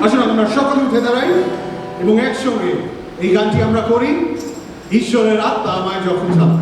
আসলে আমরা সকলে উঠে দাঁড়াই এবং একসঙ্গে এই গানটি আমরা করি, ঈশ্বরের আত্মা আমায় যখন ছাড়বে।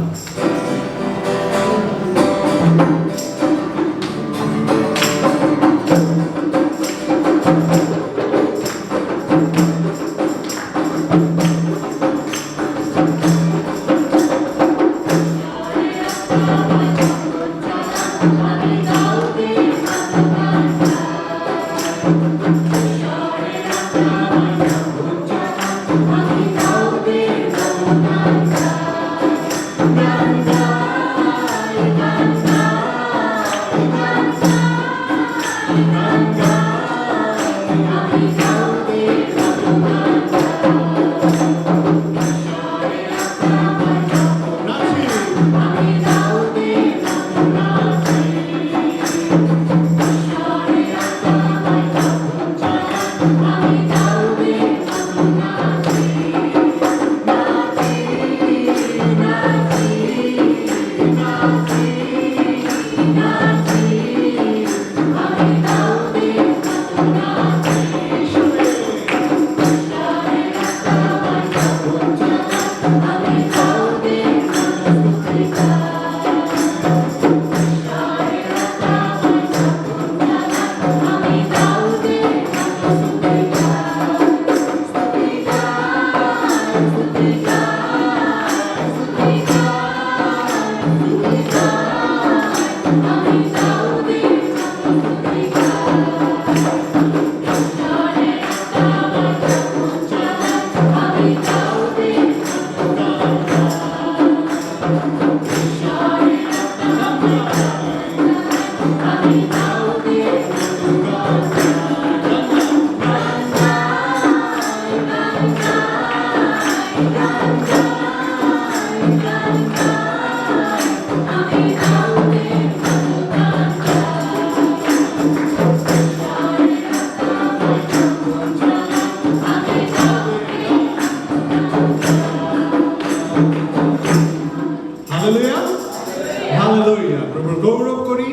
প্রভুর গৌরব করি,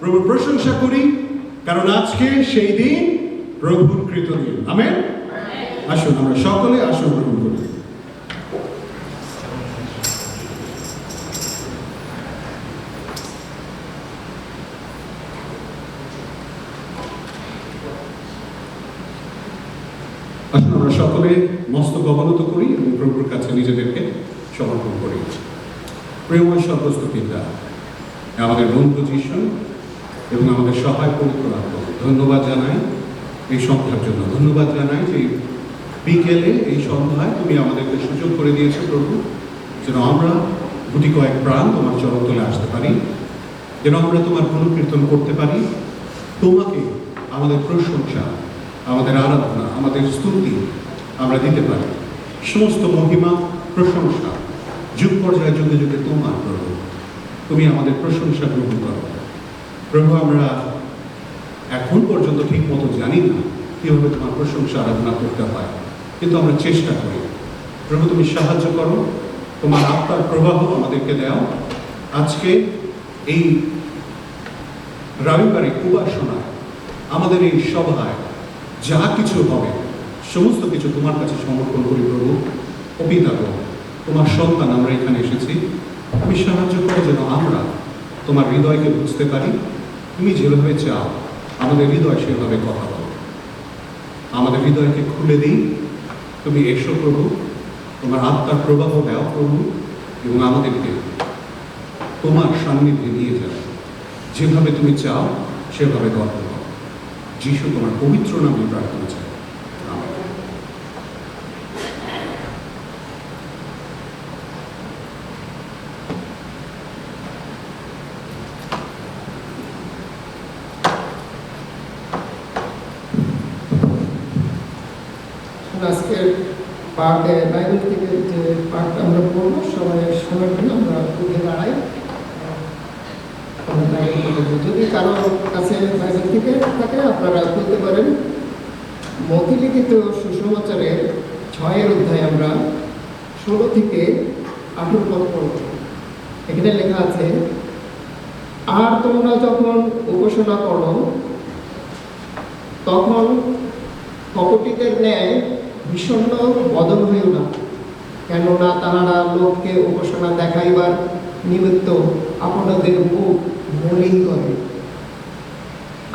প্রভুর প্রশংসা করি, কারণ আজকে সেই দিন প্রভুর কৃত দিন। আমেন। আসুন আমরা সকলে আসন গ্রহণ করি। আসুন আমরা সকলে মস্তক অবনত করি এবং প্রভুর কাছে নিজেদেরকে সমর্পণ করি। প্রেমময় সর্বস্ত পিতা, আমাদের বন্ধু যিশু এবং আমাদের সহায় পবিত্র আত্মা, ধন্যবাদ জানাই এই সন্ধ্যার জন্য। ধন্যবাদ জানাই যে বিকেলে এই সন্ধ্যায় তুমি আমাদেরকে সুযোগ করে দিয়েছো প্রভু, যেন আমরা গুটি কয়েক প্রাণ তোমার চরণতলে আসতে পারি, যেন আমরা তোমার গুণকীর্তন করতে পারি, তোমাকে আমাদের প্রশংসা, আমাদের আরাধনা, আমাদের স্তুতি আমরা দিতে পারি। সমস্ত মহিমা প্রশংসা যুগ পর্যায়ে যুগে যুগে তোমার প্রভু, তুমি আমাদের প্রশংসা গ্রহণ করো প্রভু। আমরা এখন পর্যন্ত ঠিক মতো জানি না কীভাবে তোমার প্রশংসা আরাধনা করতে হয়, কিন্তু আমরা চেষ্টা করি প্রভু। তুমি সাহায্য করো, তোমার আত্মার প্রবাহ আমাদেরকে দাও। আজকে এই রবিবারে উপাসনায়, আমাদের এই সভায় যা কিছু হবে সমস্ত কিছু তোমার কাছে সমর্পণ করি প্রভু। অপিতা গো, তোমার সন্তান আমরা এখানে এসেছি, তুমি সাহায্য করো যেন আমরা তোমার হৃদয়কে বুঝতে পারি। তুমি যেভাবে চাও আমাদের হৃদয় সেভাবে কথা বলো, আমাদের হৃদয়কে খুলে দিই। তুমি এসো প্রভু, তোমার আত্মার প্রবাহ দাও প্রভু, এবং আমাদেরকে তোমার সান্নিধ্যে নিয়ে যাও। যেভাবে তুমি চাও সেভাবে গর্ব করো। যিশু তোমার পবিত্র নামে প্রার্থনা চাই। আজকের পাঠে বাইবেল থেকে যে পাঠটা আমরা পড়বো, সবাই শোনার জন্য আমরা উঠে দাঁড়াই। যদি কারো কাছে বাইবেল থেকে থাকে আপনারা বলতে পারেন। মতি লিখিত সুসমাচারের 6 অধ্যায় আমরা 16 থেকে 18 পদ পড়ব। এখানে লেখা আছে, আর তোমরা যখন উপাসনা করো তখন কপটীদের ন্যায় বিষণ্ণ বদন হইও না, কেননা তাহারা লোককে উপাসনা দেখাইবার নিমিত্ত আপনাদের মুখ মলিন করে।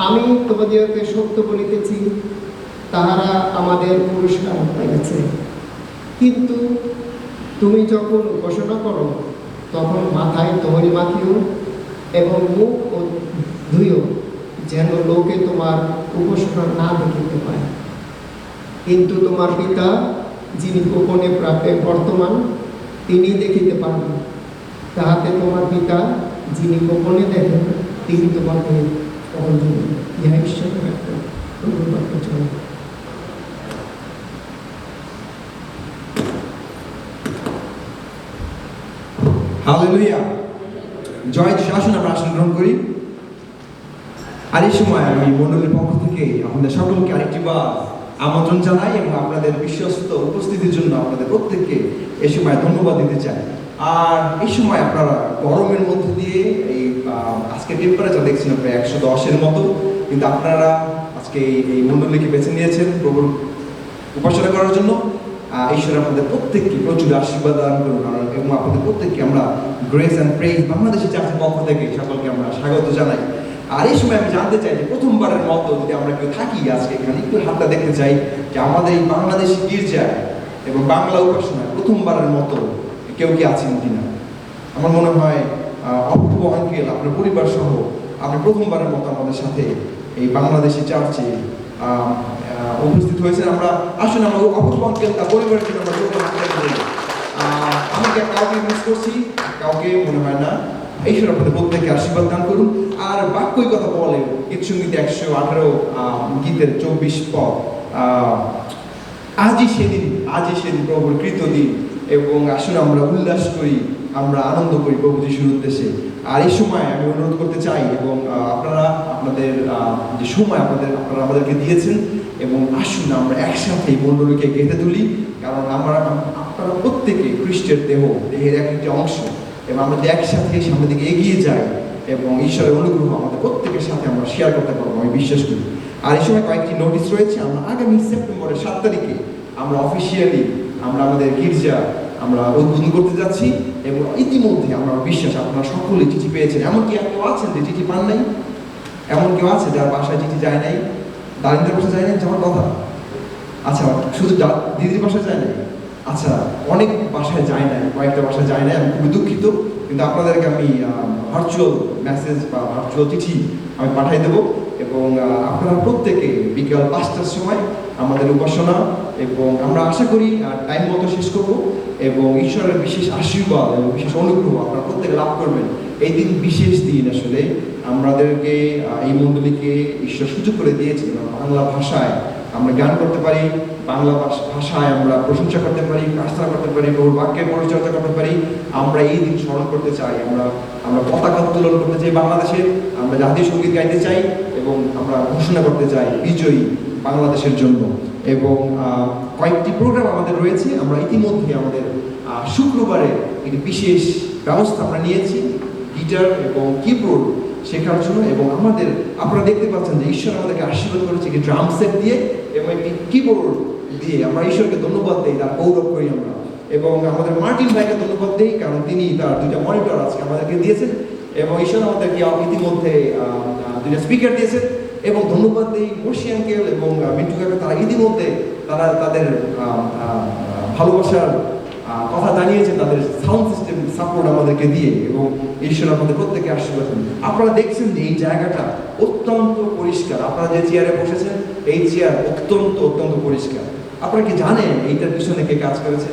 আমি তোমাদেরকে সত্য বলিতেছি, তাহারা আমাদের পুরস্কার পাইয়াছে। কিন্তু তুমি যখন উপাসনা করো, তখন মাথায় তহরি মাখিও এবং মুখ ও ধুইও, যেন লোকে তোমার উপাসনা না দেখিতে পায়। কিন্তু তোমার পিতা, যিনি গোপনে প্রাপ্যে বর্তমান, তিনি দেখিতে পারবেন। তাহাতে তোমার পিতা, যিনি গোপনে দেখেন, তিনি তোমাকে ফল দিবেন। ইহা ঈশ্বরের একটা প্রভুর বচন। হালেলুয়া। জয় যিশু। আসুন আমরা আসন গ্রহণ করি। আর এই সময় আমি মণ্ডলীর পক্ষ থেকে আপনাদের সকলকে আরেকটি বার আমন্ত্রণ জানাই এবং আপনাদের বিশ্বস্ত উপস্থিতির জন্য আপনাদের প্রত্যেককে এই সময় ধন্যবাদ দিতে চাই। আর এই সময় আপনারা গরমের মধ্যে দিয়ে এই আজকে টেম্পারেচার দেখছেন প্রায় 110-এর মতো, কিন্তু আপনারা আজকে এই মণ্ডলীকে বেছে নিয়েছেন প্রভুর উপাসনা করার জন্য। ঈশ্বর আপনাদের প্রত্যেককে প্রচুর আশীর্বাদ দান করুন এবং আপনাদের প্রত্যেককে আমরা গ্রেস অ্যান্ড প্রেইজ বাংলাদেশি চার্চের পক্ষ থেকে সকলকে আমরা স্বাগত জানাই। আর এই সময় আমি জানতে চাই যে প্রথমবারের মতো যদি আমরা কেউ থাকি আজকে এখানে, একটু হাতটা দেখতে চাই যে আমাদের এই বাংলাদেশি গির্জায় এবং বাংলা উপাসনায় প্রথমবারের মতো কেউ কি আছেন কিনা। আমার মনে হয় অপূর্ব আঙ্কেল আপনার পরিবার সহ আপনি প্রথমবারের মতো আমাদের সাথে এই বাংলাদেশি চার্চে উপস্থিত হয়েছেন। আমরা আসুন আমরা অপূর্ব আঙ্কেল তার পরিবারের জন্য আমরা কাউকে মিস করছি, কাউকে মনে হয় না। ঈশ্বর আপনাদের প্রত্যেককে আশীর্বাদ দান করুন। আর বাক্যই কথা বলে গীতসঙ্গীত 118 গীতের 24 পদ, আজই সেদিন প্রভুর কৃত দিন, এবং আসুন আমরা উল্লাস করি, আমরা আনন্দ করি প্রভু যিশুর উদ্দেশ্যে। আর এই সময় আমি অনুরোধ করতে চাই এবং আপনারা আপনাদের যে সময় আপনারা আমাদেরকে দিয়েছেন, এবং আসুন আমরা একসাথে এই মণ্ডলীকে গেঁথে তুলি, কারণ আপনারা প্রত্যেকে খ্রিস্টের দেহের একটি অংশ, এবং আমরা একসাথে সামনের দিকে এগিয়ে যাই এবং ঈশ্বরের অনুগ্রহ আমাদের প্রত্যেকের সাথে আমরা শেয়ার করতে পারবো, আমি বিশ্বাস করি। আর এই সময় কয়েকটি নোটিশ রয়েছে। আমরা আগামী সেপ্টেম্বরের 7 তারিখে আমরা অফিসিয়ালি আমরা আমাদের গির্জা আমরা উদ্বোধন করতে যাচ্ছি, এবং ইতিমধ্যে আমরা বিশ্বাস আপনারা সকলে চিঠি পেয়েছেন। এমনকি কেউ আছেন যে চিঠি পান নাই, এমন কেউ আছে যার বাসায় চিঠি যায় নাই, দারিদ্রের বাসায় যায় নাই যাওয়ার কথা। আচ্ছা, শুধু দিদির বাসায় যায় নাই, আচ্ছা অনেক বাসায় যায় নাই, কয়েকটা বাসায় যায় নাই, আমি খুবই দুঃখিত। কিন্তু আপনাদেরকে আমি ভার্চুয়াল মেসেজ বা ভার্চুয়াল চিঠি আমি পাঠিয়ে দেবো, এবং আপনারা প্রত্যেকে বিকাল 5টার সময় আমাদের উপাসনা, এবং আমরা আশা করি টাইম মতো শেষ করব, এবং ঈশ্বরের বিশেষ আশীর্বাদ এবং বিশেষ অনুগ্রহ আপনারা প্রত্যেকে লাভ করবেন। এই দিন বিশেষ দিন, আসলে আমাদেরকে এই মণ্ডলীকে ঈশ্বর সুযোগ করে দিয়েছে বাংলা ভাষায় আমরা গান করতে পারি, বাংলা ভাষায় আমরা প্রশংসা করতে পারি, প্রার্থনা করতে পারি, প্রভুর বাক্যের পরিচর্যা করতে পারি। আমরা এই দিন স্মরণ করতে চাই, আমরা পতাকা উত্তোলন করতে চাই বাংলাদেশে, আমরা জাতীয় সঙ্গীত গাইতে চাই, এবং আমরা ঘোষণা করতে চাই বিজয়ী বাংলাদেশের জন্য। এবং কয়েকটি প্রোগ্রাম আমাদের রয়েছে। আমরা ইতিমধ্যে আমাদের শুক্রবারে একটি বিশেষ ব্যবস্থা আমরা নিয়েছি গিটার এবং কিবোর্ড শেখার জন্য, এবং আপনারা দেখতে পাচ্ছেন যে ঈশ্বর আমাদেরকে আশীর্বাদ করেছে একটি ড্রাম সেট দিয়ে এবং একটি কিবোর্ড দিয়ে। আমরা ঈশ্বরকে ধন্যবাদ দিই, তার গৌরব করি আমরা, এবং আমাদের মার্টিন ভাইকে ধন্যবাদ দিই, কারণ তিনি তার 2টা মনিটর আজকে আমাদেরকে দিয়েছেন, এবং ঈশ্বর আমাদেরকে ইতিমধ্যে 2টা স্পিকার দিয়েছেন। এবং ধন্যবাদ দিই মর্শি আঙ্কেল এবং মিন্টু কাকা, তারা ইতিমধ্যে তাদের ভালোবাসার কথা জানিয়েছেন তাদের সাউন্ড সিস্টেম সাপোর্ট আমাদেরকে দিয়ে, এবং ঈশ্বর আমাদের প্রত্যেকে আশীর্বাদ করুন। আপনারা দেখছেন যে এই জায়গাটা অত্যন্ত পরিষ্কার। আপনারা যে চেয়ারে বসেছেন এই চেয়ার অত্যন্ত পরিষ্কার। আপনারা কি জানেন এইটার পিছনে কে কাজ করেছে?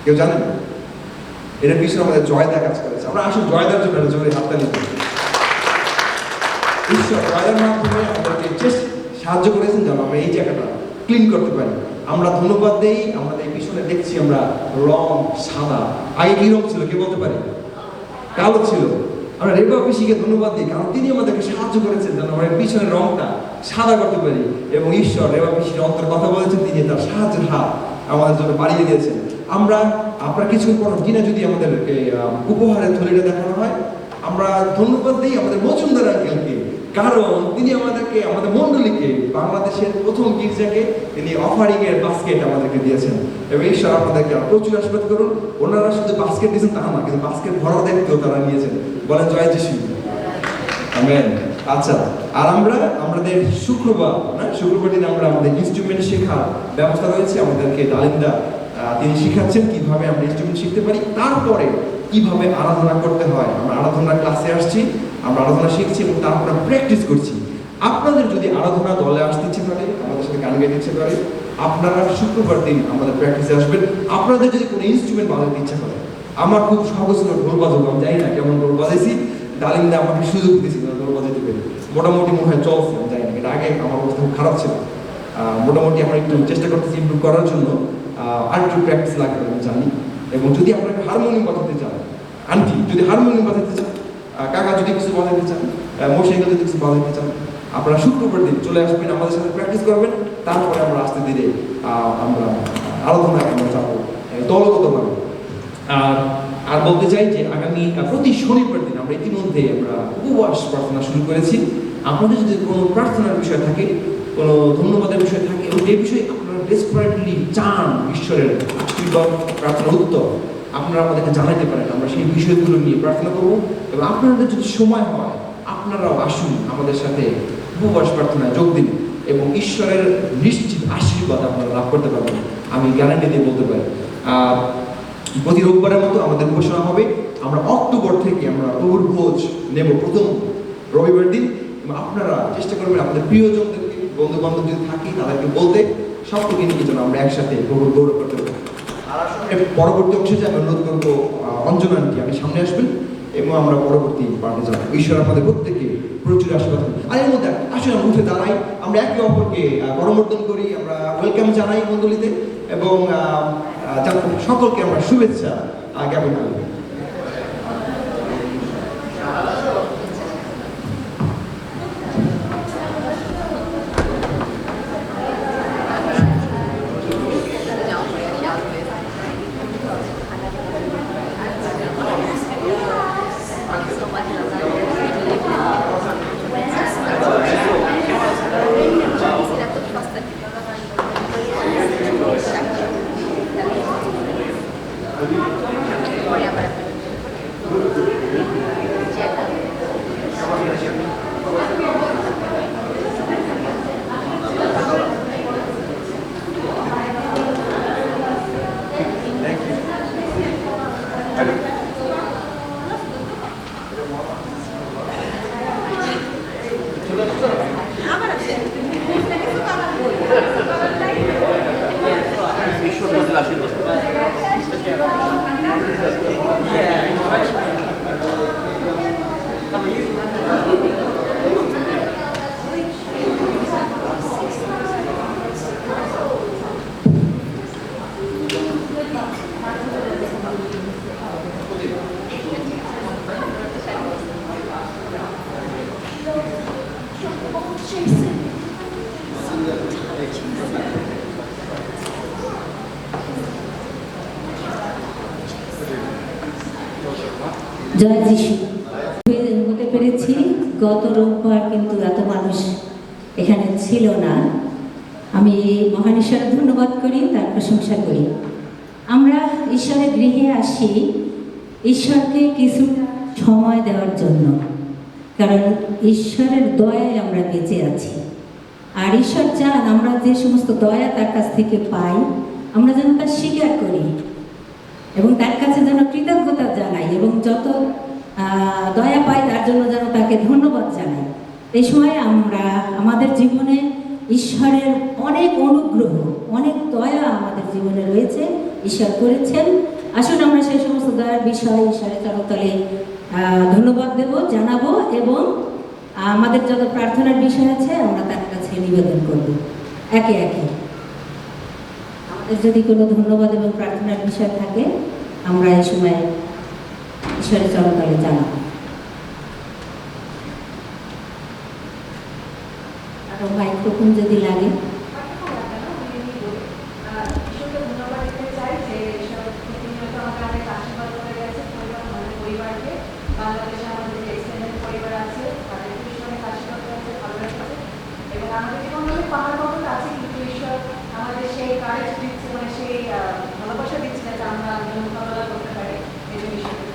কেউ জানেন? এটার পিছনে আমাদের জয়দা কাজ করেছে। আমরা আসলে জয়দার জন্য জোরে হাততালি দিই। ঈশ্বর জয়দার মাধ্যমে আমাদেরকে জাস্ট সাহায্য করেছেন যেন আমরা এই জায়গাটা ক্লিন করতে পারি। আমরা ধন্যবাদ দেই। আমাদের পিছনে দেখছি আমরা রং সাদা, আগে কি রং ছিল কে বলতে পারে? কালো ছিল। আমরা রেবা পিসিকে ধন্যবাদ দিই, কারণ তিনি আমাদেরকে সাহায্য করেছেন যেন আমরা পিছনের রংটা সাদা করতে পারি, এবং ঈশ্বর রেবা পিসির অন্তর কথা বলেছেন, তিনি তার সাহায্যের হাত আমাদের জন্য বাড়িয়ে দিয়েছেন। আপনারা কিছুক্ষণ পর কিনা যদি আমাদেরকে উপহারের থলিটা দেখানো হয়, আমরা ধন্যবাদ দিই আমাদের মজুমদার আঙ্কেলকে, কারণ তিনি আমাদেরকে, আমাদের মণ্ডলীকে, বাংলাদেশের প্রথম গির্জাকে তিনি অফারিং এর বাস্কেট আমাদেরকে দিয়েছেন। এবং ঈশ্বর আপনাদেরকে প্রচুর আশীর্বাদ করুন। ওনারা শুধু বাস্কেট দিয়েছেন তা না, কিন্তু বাস্কেট ভরা দায়িত্ব তারা নিয়েছেন। বলেন জয় যিশু। আমেন। আচ্ছা, আর আমরা আমাদের শুক্রবার দিন আমরা আমাদের ইনস্ট্রুমেন্ট শেখার ব্যবস্থা রয়েছে। আমাদেরকে ডালিমদা তিনি শিখাচ্ছেন কিভাবে আমরা ইনস্ট্রুমেন্ট শিখতে পারি, তারপরে কিভাবে আরাধনা করতে হয়। আমরা আরাধনার ক্লাসে আসছি, আমরা আরাধনা শিখছি এবং তারপরে প্র্যাকটিস করছি। আপনাদের যদি আরাধনা দলে আসতে ইচ্ছে করে, আমাদের সাথে গান গাইতে ইচ্ছে করে, আপনারা শুক্রবার দিন আমাদের প্র্যাকটিসে আসবেন। আপনাদের যদি কোনো ইনস্ট্রুমেন্ট বাজাতে ইচ্ছা করে, আমার খুব সহজ ছিল ঢোল বাজাবো, আমি জানি না কেমন ঢোল বাজাইছি, ডালিমদা আমাকে সুযোগ দিয়েছিল ঢোল বাজাতে পেরে। মোটামুটি মনে হয় চলছে, আমি জানি না, এটা আগে আমার অবস্থা খুব খারাপ ছিল। মোটামুটি আমরা একটু চেষ্টা করতেছি ইমপ্রুভ করার জন্য, আর একটু প্র্যাকটিস লাগবে আমি জানি। এবং যদি আপনাকে হারমোনিয়াম বাজাতে চান, আন্টি যদি হারমোনিয়াম বাজাতে চান, কাকা যদি কিছু বাজাতে চান, মোশাইকে যদি কিছু বাজাতে চান, আপনারা শুক্রবার দিন চলে আসবেন, আমাদের সাথে প্র্যাকটিস করবেন। তারপরে আমরা আস্তে ধীরে আমরা আরাধনায় আমরা যাবো দলগতভাবে। আর বলতে চাই যে আগামী প্রতি শনিবার দিন আমরা ইতিমধ্যে আমরা উপবাস প্রার্থনা শুরু করেছি। আপনাদের যদি কোনো প্রার্থনার বিষয় থাকে, কোনো ধন্যবাদের বিষয় থাকে, এবং যে বিষয়ে আপনারা ডেসপারেটলি চান ঈশ্বরের আশীর্বাদ, প্রার্থনার উত্তর, আপনারা আমাদেরকে জানাতে পারেন। আমরা সেই বিষয়গুলো নিয়ে প্রার্থনা করব। এবং আপনাদের যদি সময় হয়, আপনারাও আসুন আমাদের সাথে উপবাস প্রার্থনায় যোগ দিন, এবং ঈশ্বরের নিশ্চিত আশীর্বাদ আপনারা লাভ করতে পারবেন, আমি গ্যারান্টি দিয়ে বলতে পারি। প্রতি রোববারের মতো আমাদের ঘোষণা হবে, আমরা অক্টোবর থেকে আমরা প্রভুর ভোজ নেব প্রথম রবিবার দিন। এবং আপনারা চেষ্টা করবেন আপনাদের প্রিয়জনদেরকে, বন্ধু বান্ধব যদি থাকে তাদেরকে বলতে, সবটুকু নিয়ে যেন আমরা একসাথে প্রভুর গৌরব করতে পারি। আর আসলে পরবর্তী অংশে যে আমি অনুরোধ করবো অঞ্জনা আন্টি, আপনি সামনে আসবেন এবং আমরা পরবর্তী পার্টে যাবো। ঈশ্বর আমাদের প্রত্যেকে প্রচুর আশীর্বাদ করুন। আর এর মধ্যে আসলে আমরা উঠে দাঁড়াই, আমরা একে অপরকে করমর্দন করি, আমরা ওয়েলকাম জানাই মণ্ডলীতে, এবং সকলকে আমরা শুভেচ্ছা জ্ঞাপন করি। জয় যিশু। হতে পেরেছি গত রোববার, কিন্তু এত মানুষ এখানে ছিল না। আমি মহান ঈশ্বরের ধন্যবাদ করি, তার প্রশংসা করি। আমরা ঈশ্বরের গৃহে আসি ঈশ্বরকে কিছু সময় দেওয়ার জন্য, কারণ ঈশ্বরের দয়ায় আমরা বেঁচে আছি। আর ঈশ্বর চান আমরা যে সমস্ত দয়া তার কাছ থেকে পাই, আমরা যেন তা স্বীকার করি এবং তার কাছে যেন কৃতজ্ঞতা জানাই, এবং যত দয়া পাই তার জন্য যেন তাকে ধন্যবাদ জানাই। এই সময় আমরা আমাদের জীবনে ঈশ্বরের অনেক অনুগ্রহ, অনেক দয়া আমাদের জীবনে রয়েছে, ঈশ্বর করেছেন। আসুন আমরা সেই সমস্ত দয়ার বিষয়ে ঈশ্বরের চরণতলে ধন্যবাদ দেব, জানাবো, এবং আমাদের যত প্রার্থনার বিষয় আছে আমরা তার কাছে নিবেদন করব একে একে। আমাদের যদি কোনো ধন্যবাদ এবং প্রার্থনার বিষয় থাকে, আমরা এই সময় ঈশ্বরের চরণতলে জানাবো। আরো মাইক্রোফোন যদি লাগে। বাংলাদেশে আমাদের আমাদের জীবনগুলি পাহাড় পর্বত আছে, কিন্তু ঈশ্বর আমাদের সেই কারেজ দিচ্ছে, মানে সেই ভালোবাসা দিচ্ছে যাতে আমরা মোকাবেলা করতে পারি। এই জন্য ঈশ্বরকে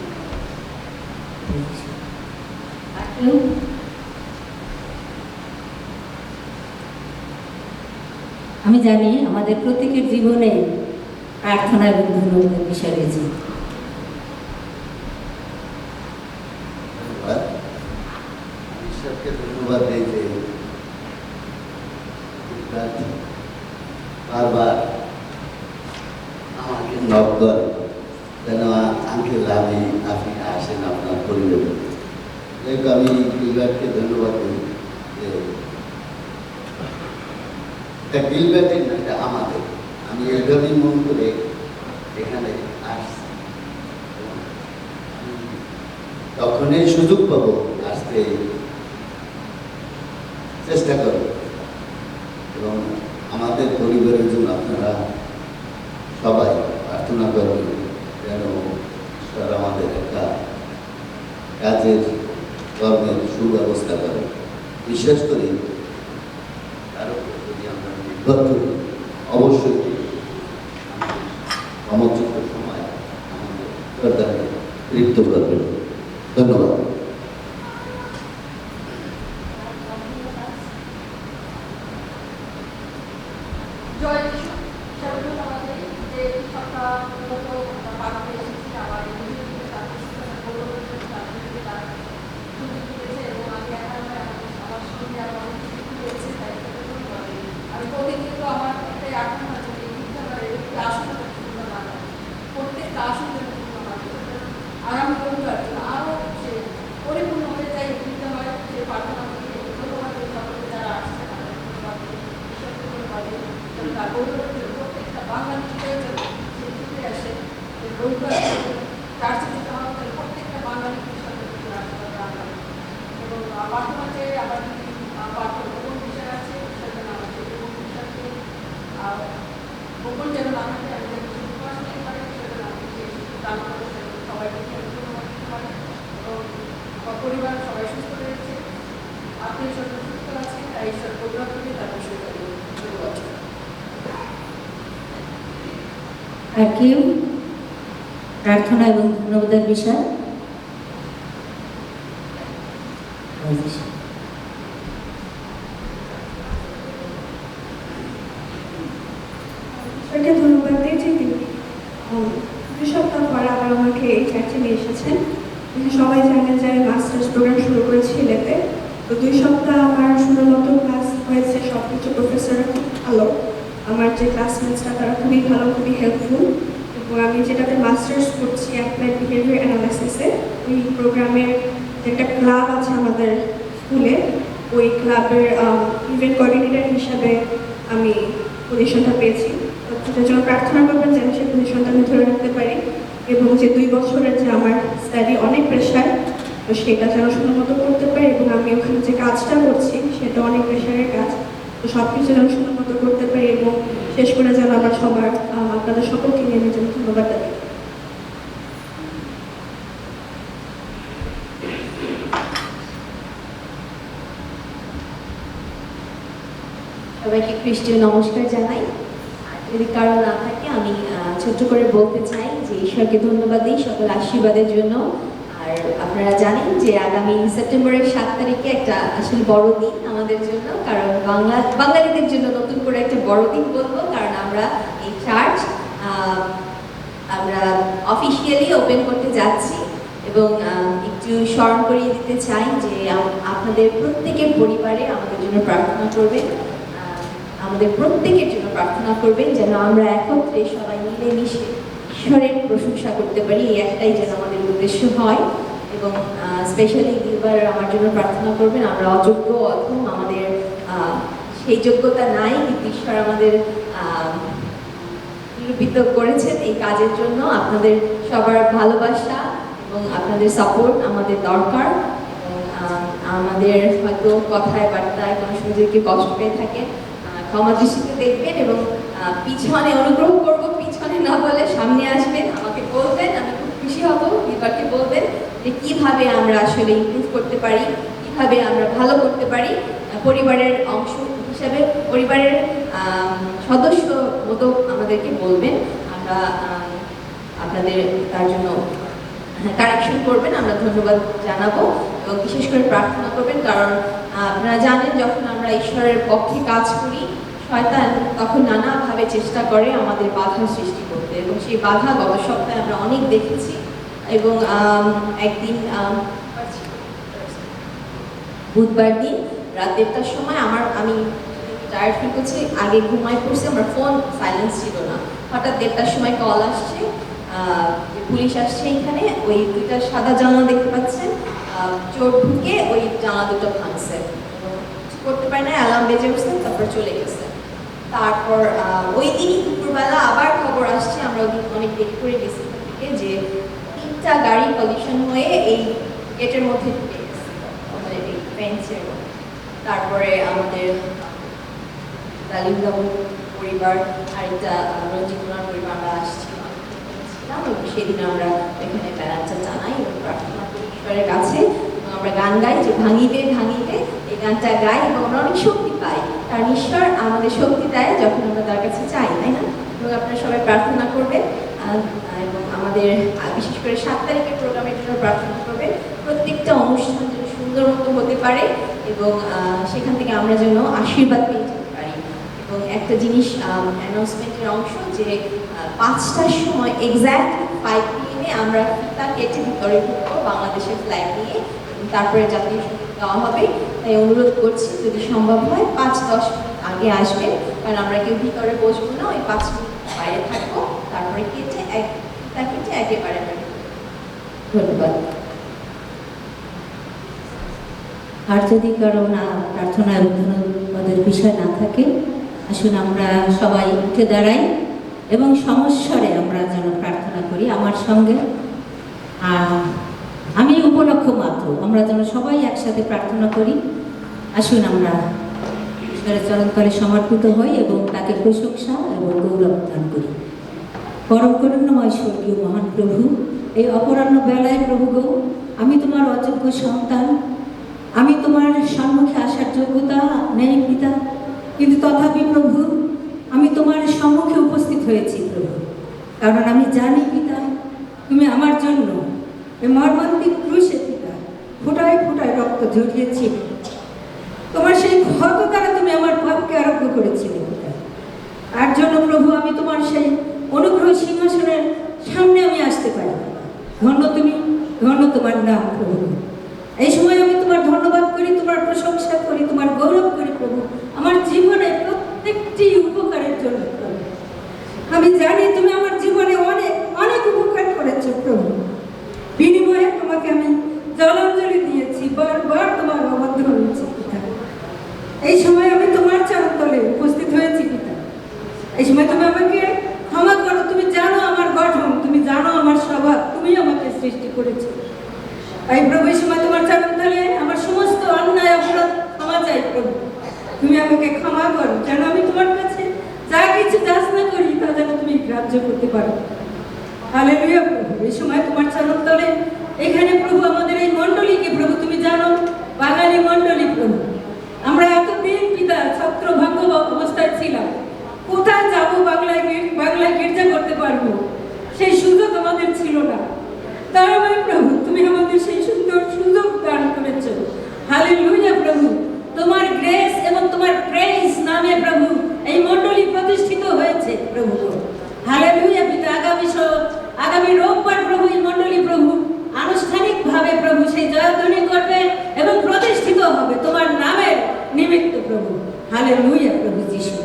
আর কেউ? আমি জানি আমাদের প্রত্যেকের জীবনে প্রার্থনা এবং ধন্যবাদের বিষয় রয়েছে। ঈশ্বরকে ধন্যবাদ দিই যে বারবার আমাকে নক করে যেন আঙ্কেল আপনি আসেন আপনার পরিবারে। যেহেতু আমি গিলবার্টকে ধন্যবাদ দিই যে এটা গিলবার্টের না, এটা আমাদের। আমি এইভাবেই মন করে এখানে আসছি, তখনই সুযোগ পাবো আসতে চেষ্টা করব। এবং আমাদের পরিবারের জন্য আপনারা সবাই প্রার্থনা করবেন যেন ঈশ্বর আমাদের একটা কাজের কর্মের সুব্যবস্থা করে। বিশেষ করে তার উপর যদি আমরা নির্ভর করি, অবশ্যই সমযোগ্য সময় আমাদের সরকারকে তৃপ্ত করবেন। ধন্যবাদ। জয় যিশু। সেগুলো আমাদের যে সরকার পার করে এসেছে, আবার এবং আমি আমার সঙ্গে আমার হয়েছে, তাই আমি প্রতিনিয়ত আমার একটাই আগ্রহ আছে যে বিদ্যালয়ে আসলে প্রত্যেকটা আসলে আগামী রবিবার আরও সে পরিপূর্ণ হয়ে যায়। বিদ্যালয় যে প্রার্থনা করি, ধন্যবাদ সকলকে যারা আসছে তাদের তার গৌরবের জন্য প্রত্যেকটা বাঙালি প্রয়োজন সে ছুটে আসে রবিবার চার্চে যেতে হবে, তাহলে প্রত্যেকটা বাঙালি এবং প্রার্থনা চেয়ে আবার যদি গোপন বিষয় আছে সেজন্য আমাদের গোপন বিষয়কে গোপন যেন না থাকে, আমি যেন সুপ্রকাশ করতে পারি, সেজন্য আমি দান করে সবাইকে ধন্যবাদ দিতে পারি। এবং আমার পরিবার সবাই সুস্থ রয়েছে, আত্মীয় স্বজন সুস্থ আছে, তাই ঈশ্বর প্রোগ্রাম করে তার বিষয় ধন্যবাদ। আর কেউ? প্রার্থনা এবং ধন্যবাদের বিষয়। ঈশ্বরকে ধন্যবাদ দিয়েছি তিনি 2 সপ্তাহ পর আবার আমাকে এই চার্চে নিয়ে এসেছেন। সবাই জানেন যে আমি মাস্টার্স প্রোগ্রাম শুরু করেছি ইলেতে। তো 2 সপ্তাহ আমার সুন্দর মতো ক্লাস হয়েছে, সব কিছু প্রফেসররা খুব ভালো, আমার যে ক্লাসমেটসরা তারা খুবই ভালো, খুবই হেল্পফুল। এবং আমি যেটাতে মাস্টার্স করছি অ্যাপ্লাইড বিহেভিয়ার অ্যানালাইসিসে, ওই প্রোগ্রামের যে একটা ক্লাব আছে আমাদের স্কুলে, ওই ক্লাবের ইভেন্ট কোঅর্ডিনেটর হিসাবে আমি পজিশনটা পেয়েছি। তো সেটার জন্য প্রার্থনা করবেন যেন সেই পজিশনটা আমি ধরে রাখতে পারি, এবং যে 2 বছরের যে আমার স্টাডি অনেক প্রেশার, তো সেটা যেন সুন্দর মতো করতে পারি। এবং আমি ওখানে যে কাজটা করছি সেটা অনেক প্রেশারের কাজ, তো সব কিছু যেন সুন্দর মতো করতে পারি। এবং শেষ করে যেন আমার সবার আপনাদের সকলকে নিয়ে আমি যেন ধন্যবাদ দিই। সবাইকে খ্রিস্টীয় নমস্কার জানাই। আর যদি কারো না থাকে আমি ছোট্ট করে বলতে চাই যে ঈশ্বরকে ধন্যবাদ দিই সকল আশীর্বাদের জন্য। আর আপনারা জানেন যে আগামী সেপ্টেম্বরের 7 তারিখে একটা আসলে বড় দিন আমাদের জন্য, কারণ বাঙালিদের জন্য নতুন করে একটা বড় দিন বলবো, কারণ আমরা এই চার্চ আমরা অফিসিয়ালি ওপেন করতে যাচ্ছি। এবং একটু স্মরণ করিয়ে দিতে চাই যে আপনাদের প্রত্যেকের পরিবারে আমাদের জন্য প্রার্থনা করবেন, আমাদের প্রত্যেকের জন্য প্রার্থনা করবেন যেন আমরা একত্রে সবাই মিলেমিশে ঈশ্বরের প্রশংসা করতে পারি। এই একটাই যেন আমাদের উদ্দেশ্য হয়। এবং স্পেশালি এবার আমার জন্য প্রার্থনা করবেন। আমরা অযোগ্য, অথম, আমাদের সেই যোগ্যতা নাই, কিন্তু ঈশ্বর আমাদের নিরূপিত করেছেন এই কাজের জন্য। আপনাদের সবার ভালোবাসা এবং আপনাদের সাপোর্ট আমাদের দরকার। এবং আমাদের হয়তো কথায় বার্তায় কোনো সময় যদি কেউ কষ্ট পেয়ে থাকে ক্ষমা দৃষ্টিতে দেখবেন, এবং পিছনে অনুগ্রহ করব, পিছনে না বলে সামনে আসবেন, আমাকে বলবেন, আমি খুব খুশি হব। বিবারকে বলবেন যে কীভাবে আমরা আসলে ইমপ্রুভ করতে পারি, কীভাবে আমরা ভালো করতে পারি, পরিবারের অংশ হিসাবে পরিবারের সদস্য মতো আমাদেরকে বলবেন, আমরা আপনাদের তার জন্য কারেকশন করবেন, আমরা ধন্যবাদ জানাবো এবং বিশেষ করে প্রার্থনা করবেন। কারণ আপনারা জানেন যখন আমরা ঈশ্বরের পক্ষে কাজ করি, শয়তান তখন নানাভাবে চেষ্টা করে আমাদের বাধা সৃষ্টি করতে, এবং সেই বাধা গত সপ্তাহে আমরা অনেক দেখেছি। এবং একদিন বুধবার দিন রাত 1:30টার সময় আমি টায়ার্ড ফিল করছি, আগে ঘুমাই পড়ছি, আমার ফোন সাইলেন্স ছিল না। হঠাৎ 1:30টার সময় কল আসছে, যে পুলিশ আসছে এখানে, ওই দুইটা সাদা জানলা দেখতে পাচ্ছেন, চোর ঢুকে ওই জানলা দুটো ভাঙছে, কিছু করতে পারে না, অ্যালার্ম বেজে উঠছে, তারপর চলে গেছে। তারপর ওই দিনই দুপুরবেলা আবার খবর আসছে, আমরা ওই দিন অনেক দেরি করে গেছি থেকে, যে 3টা গাড়ি পলিউশন হয়ে এই গেটের মধ্যে ঢুকে গেছে, আমাদের এই ফেন্সের মধ্যে। তারপরে আমাদের তালিমবাবুর পরিবার, আরেকটা রঞ্জিতুনার পরিবার, আমরা আসছিলাম এবং সেদিন আমরা এখানে বেড়াচ্ছা জানাই এবং প্রার্থনা করি ঈশ্বরের কাছে, এবং আমরা গান গাই যে ভাঙিবে ভাঙিবে, এই গানটা গাই এবং আমরা অনেক শক্তি পাই, কারণ ঈশ্বর আমাদের শক্তি দেয় যখন আমরা তার কাছে চাই, তাই না? এবং আপনারা সবাই প্রার্থনা করবেন এবং আমাদের বিশেষ করে 7 তারিখের প্রোগ্রামের জন্য প্রার্থনা করবেন, প্রত্যেকটা অনুষ্ঠান যেন সুন্দর মতো হতে পারে এবং সেখান থেকে আমরা যেন আশীর্বাদ পেয়ে যেতে পারি। এবং একটা জিনিস অ্যানাউন্সমেন্টের অংশ, যে 5টার সময় এক্স্যাক্টলি 5 PM আমরা ফিতা কেটে ভিতরে ঢুকবো বাংলাদেশের ফ্ল্যাগ নিয়ে, এবং তারপরে জাতীয় সঙ্গীত গাওয়া হবে। তাই অনুরোধ করছি যদি সম্ভব হয় 5-10 মিনিট আগে আসবেন, কারণ আমরা কেউ ভিতরে বসবো না, ওই 5 মিনিট বাইরে থাকবো, তারপরে ফিতা কেটে একেবারে বাড়ি। ধন্যবাদ। আর যদি কারো না প্রার্থনা এবং ধন্যবাদের বিষয় না থাকে, আসুন আমরা সবাই উঠে দাঁড়াই এবং সমস্বরে আমরা যেন প্রার্থনা করি আমার সঙ্গে। আমি উপলক্ষ মাত্র, আমরা যেন সবাই একসাথে প্রার্থনা করি। আসুন আমরা ঈশ্বরের চরণতলে সমর্পিত হই এবং তাকে প্রশংসা এবং গৌরব দান করি। পরম করুণাময় স্বর্গীয় মহান প্রভু, এই অপরাহ্ন বেলায় প্রভু গো, আমি তোমার অযোগ্য সন্তান, আমি তোমার সম্মুখে আসার যোগ্যতা নেই পিতা, কিন্তু তথাপি প্রভু আমি তোমার সম্মুখে উপস্থিত হয়েছি প্রভু, কারণ আমি জানি পিতা তুমি আমার জন্য এই মর্মান্তিক ক্রুশে পিতা ফোঁটায় ফোঁটায় রক্ত ঝরিয়েছি, তোমার সেই ক্ষত দ্বারা তুমি আমার পাপকে আরোগ্য করেছিলে পিতা। তার জন্য প্রভু আমি তোমার সেই অনুগ্রহ সিংহাসনের সামনে আমি আসতে পারি। ধন্য তুমি, ধন্য তোমার নাম প্রভু। এই সময় আমি তোমার ধন্যবাদ করি, তোমার প্রশংসা করি, তোমার গৌরব করি প্রভু, আমার জীবনে প্রত্যেকটি উপকারের জন্য প্রভু। আমি জানি তুমি আমার জীবনে অনেক অনেক উপকার করেছো প্রভু, বিনিময়ে তোমাকে আমি জলাঞ্জলি দিয়েছি, বারবার তোমার অবাধ্য হয়েছি পিতা। এই সময় আমি তোমার চরণতলে উপস্থিত হয়েছি পিতা। এই সময় তুমি আমাকে ক্ষমা করো, তুমি জানো আমার গঠন, তুমি জানো আমার স্বভাব, তুমি আমাকে সৃষ্টি করেছো। তাই প্রভু এই সময় তোমার চরণতলে আমার সমস্ত অন্যায় অপরাধ ক্ষমা চাই প্রভু, তুমি আমাকে ক্ষমা করো, যেন আমি তোমার কাছে যা কিছু যাচনা করি তা যেন তুমি গ্রাহ্য করতে পারো। হালেলুয়া প্রভু। এই সময় তোমার চরণতলে এখানে প্রভু আমাদের এই মণ্ডলীকে প্রভু তুমি জানো, বাঙালি মণ্ডলী প্রভু, আমরা এতদিন পিতা ছত্রভঙ্গ অবস্থায় ছিলাম, কোথায় যাবো, বাংলায় গির্জা করতে পারবো সেই সুযোগ আমাদের ছিল না। তারপরে প্রভু তুমি আমাদের সেই সুন্দর সুযোগ দান করেছো। হালেলুয়া প্রভু, তোমার গ্রেস এবং তোমার প্রেইজ নামে প্রভু এই মণ্ডলী প্রতিষ্ঠিত হয়েছে প্রভু। হালেলুয়া পিতা, আগামী রোববার প্রভু এই মণ্ডলী প্রভু আনুষ্ঠানিকভাবে প্রভু সেই জয়ধ্বনি করবে এবং প্রতিষ্ঠিত হবে তোমার নামের নিমিত্ত প্রভু। হালেলুয়া প্রভু যিশু।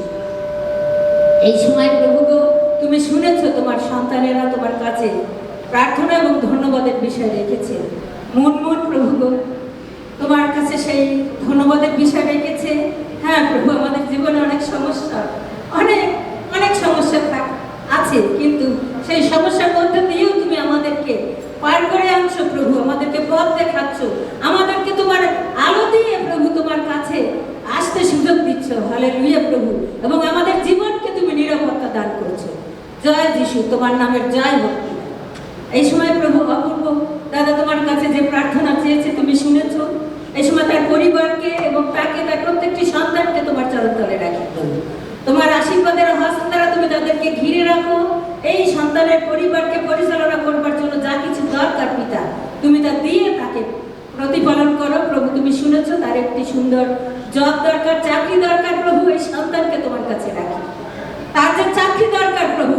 এই সময় প্রভু গো তুমি শুনেছো তোমার সন্তানেরা তোমার কাছে প্রার্থনা এবং ধন্যবাদের বিষয় রেখেছে। মন প্রভু গো তোমার কাছে সেই ধন্যবাদের বিষয় রেখেছে। হ্যাঁ প্রভু, আমাদের জীবনে অনেক সমস্যা, অনেক অনেক সমস্যা আছে, কিন্তু সেই সমস্যার মধ্যে দিয়েও তুমি আমাদেরকে পার করে আনছো প্রভু, আমাদেরকে পথ দেখাচ্ছ, আমাদেরকে তোমার আলো দিয়ে প্রভু তোমার কাছে আসতে সুযোগ দিচ্ছ। হালেলুয়া প্রভু, এবং আমাদের জীবনকে তুমি নিরাপত্তা দান করছো। জয় যিশু, তোমার নামের জয় হোক। এই সময় প্রভু অপূর্ব দাদা তোমার কাছে যে প্রার্থনা চেয়েছে তুমি শুনেছো। এই সময় তার পরিবারকে এবং এবং তাকে তার প্রত্যেকটি সন্তানকে তোমার চরণতলে রাখি প্রভু। তোমার আশীর্বাদের হস্ত দ্বারা তুমি তাদেরকে ঘিরে রাখো। এই সন্তানের পরিবারকে পরিচালনা করবার জন্য যা কিছু দরকার পিতা, তুমি তা দিয়ে তাকে প্রতিপালন করো প্রভু। তুমি শুনেছো তার একটি সুন্দর জব দরকার, চাকরি দরকার প্রভু। এই সন্তানকে তোমার কাছে রাখি। তার যে চাকরি দরকার প্রভু,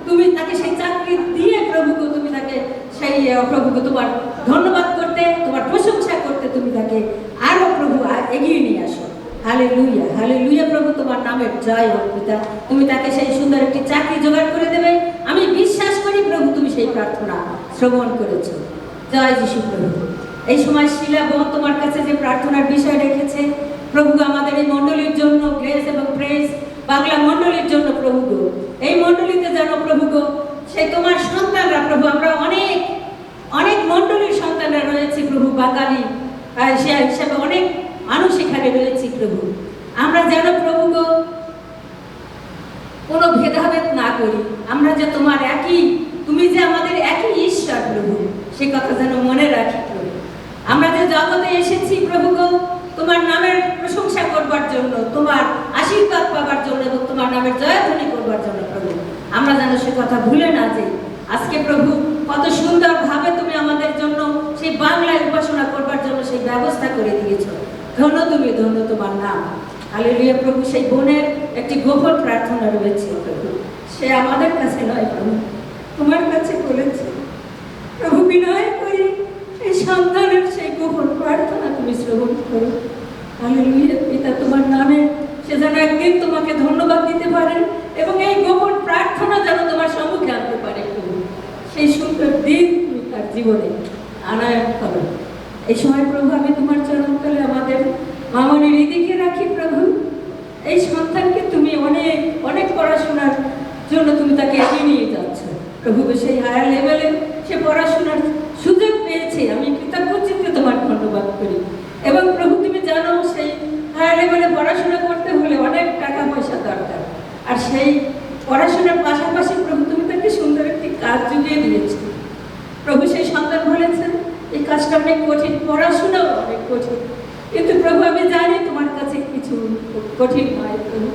তুমি তাকে সেই চাকরি দিয়ে প্রভুকে তুমি তাকে সেই প্রভুকে তোমার ধন্যবাদ করতে, তোমার প্রশংসা করতে তুমি তাকে আরো প্রভু এগিয়ে নিয়ে আসো। হালেলুয়া, হালেলুয়া প্রভু, তোমার নামের জয় হোক পিতা। তুমি তাকে সেই সুন্দর একটি চাকরি জোগাড় করে দেবে, আমি বিশ্বাস করি প্রভু তুমি সেই প্রার্থনা শ্রবণ করেছো। জয় যিশু প্রভু। এই সময় শিলা বোন তোমার কাছে যে প্রার্থনার বিষয় রেখেছে প্রভু, আমাদের এই মণ্ডলীর জন্য, গ্রেস এবং প্রেস বাংলা মণ্ডলীর জন্য প্রভু গো, এই মণ্ডলীতে যেন প্রভু গো সেই তোমার সন্তানরা প্রভু, আমরা অনেক অনেক মণ্ডলীর সন্তানরা রয়েছে প্রভু, বাঙালি সে হিসাবে অনেক মানুষ এখানে রয়েছে প্রভু। আমরা যেন প্রভু গো কোনো ভেদাভেদ না করি, আমরা যে তোমার একই, তুমি যে আমাদের একই ঈশ্বর প্রভু, সে কথা যেন মনে রাখি প্রভু। আমরা যে জগতে এসেছি প্রভু গো তোমার নামের প্রশংসা করবার জন্য, তোমার আশীর্বাদ পাবার জন্য এবং তোমার নামের জয়ধ্বনি করবার জন্য প্রভু, আমরা যেন সে কথা ভুলে না যাই। আজকে প্রভু কত সুন্দর ভাবে তুমি আমাদের জন্য সেই বাংলায় উপাসনা করবার জন্য সেই ব্যবস্থা করে দিয়েছো। ধন্য তুমি, ধন্য তোমার নাম। হালেলুয়া প্রভু। সেই বোনের একটি গোপন প্রার্থনা রয়েছে প্রভু, সে আমাদের কাছে নয় প্রভু, তোমার কাছে বলেছে প্রভু। বিনয় করি এই সন্তানের সেই গোপন প্রার্থনা তুমি শ্রবণ করো। হালেলুয়া পিতা, তোমার নামে সে যেন একদিন তোমাকে ধন্যবাদ দিতে পারে এবং এই গোপন প্রার্থনা যেন তোমার সম্মুখে আনতে পারে প্রভু। সেই সুন্দর দিন তুমি তার জীবনে আনায়ন করো। এই সময় প্রভু আমি তোমার চরণতলে আমাদের মামনির দিকে রাখি প্রভু। এই সন্তানকে তুমি অনেক অনেক পড়াশোনার জন্য তুমি তাকে এগিয়ে নিয়ে যাচ্ছ প্রভু। সেই হায়ার লেভেলে সে পড়াশোনার সুযোগ পেয়েছে, আমি কৃতজ্ঞ চিত্তে তোমার ধন্যবাদ করি। এবং প্রভু তুমি জানো সেই হায়ার লেভেলে পড়াশোনা করতে হলে অনেক টাকা পয়সা দরকার, আর সেই পড়াশোনার পাশাপাশি প্রভু তুমি তাকে সুন্দর একটি কাজ জুগিয়ে দিয়েছো প্রভু। সেই সন্তান বলেছেন এই কাজটা অনেক কঠিন, পড়াশোনাও অনেক কঠিন, কিন্তু প্রভু আমি জানি তোমার কাছে কিছু কঠিন নয় প্রভু।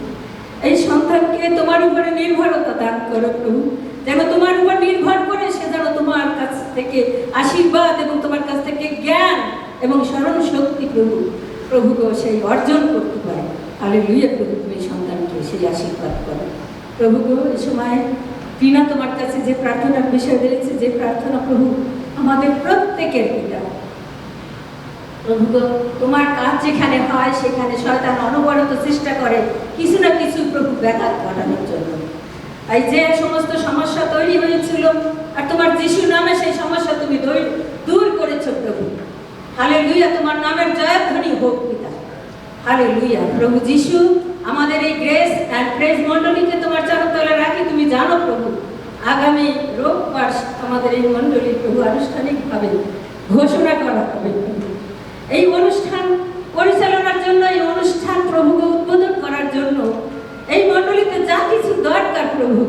এই সন্তানকে তোমার উপরে নির্ভরতা দান করো প্রভু, যেন তোমার উপর নির্ভর করে সে যেন তোমার কাছ থেকে আশীর্বাদ এবং তোমার কাছ থেকে জ্ঞান এবং স্মরণ শক্তি প্রভু প্রভু গো সেই অর্জন করতে পারে। হালেলুয়া প্রভু, তুমি সন্তানকে সেই আশীর্বাদ করো প্রভু গো। এই সময় টিনা তোমার কাছে যে প্রার্থনার বিষয় রয়েছে, যে প্রার্থনা প্রভু আমাদের প্রত্যেকের পিতা প্রভু গো, তোমার কাজ যেখানে হয় সেখানে শয়তান অনবরত চেষ্টা করে কিছু না কিছু প্রভু ব্যাঘাত ঘটানোর জন্য। তাই যে সমস্ত সমস্যা তৈরি হয়েছিল আর তোমার যিশুর নামে সেই সমস্যা তুমি দূর করেছো প্রভু। হালেলুয়া, তোমার নামের জয়ধ্বনি হোক পিতা। হালেলুয়া প্রভু যিশু, আমাদের এই গ্রেস অ্যান্ড প্রেজ মণ্ডলীকে তোমার চরণতলে রাখি। তুমি জানো প্রভু আগামী রোববার আমাদের এই মণ্ডলী প্রভু আনুষ্ঠানিকভাবে ঘোষণা করা হবে প্রভু। এই অনুষ্ঠান পরিচালনার জন্য, এই অনুষ্ঠান প্রভুকে উদ্বোধন করার জন্য এই মণ্ডলীতে যা কিছু দরকার প্রভু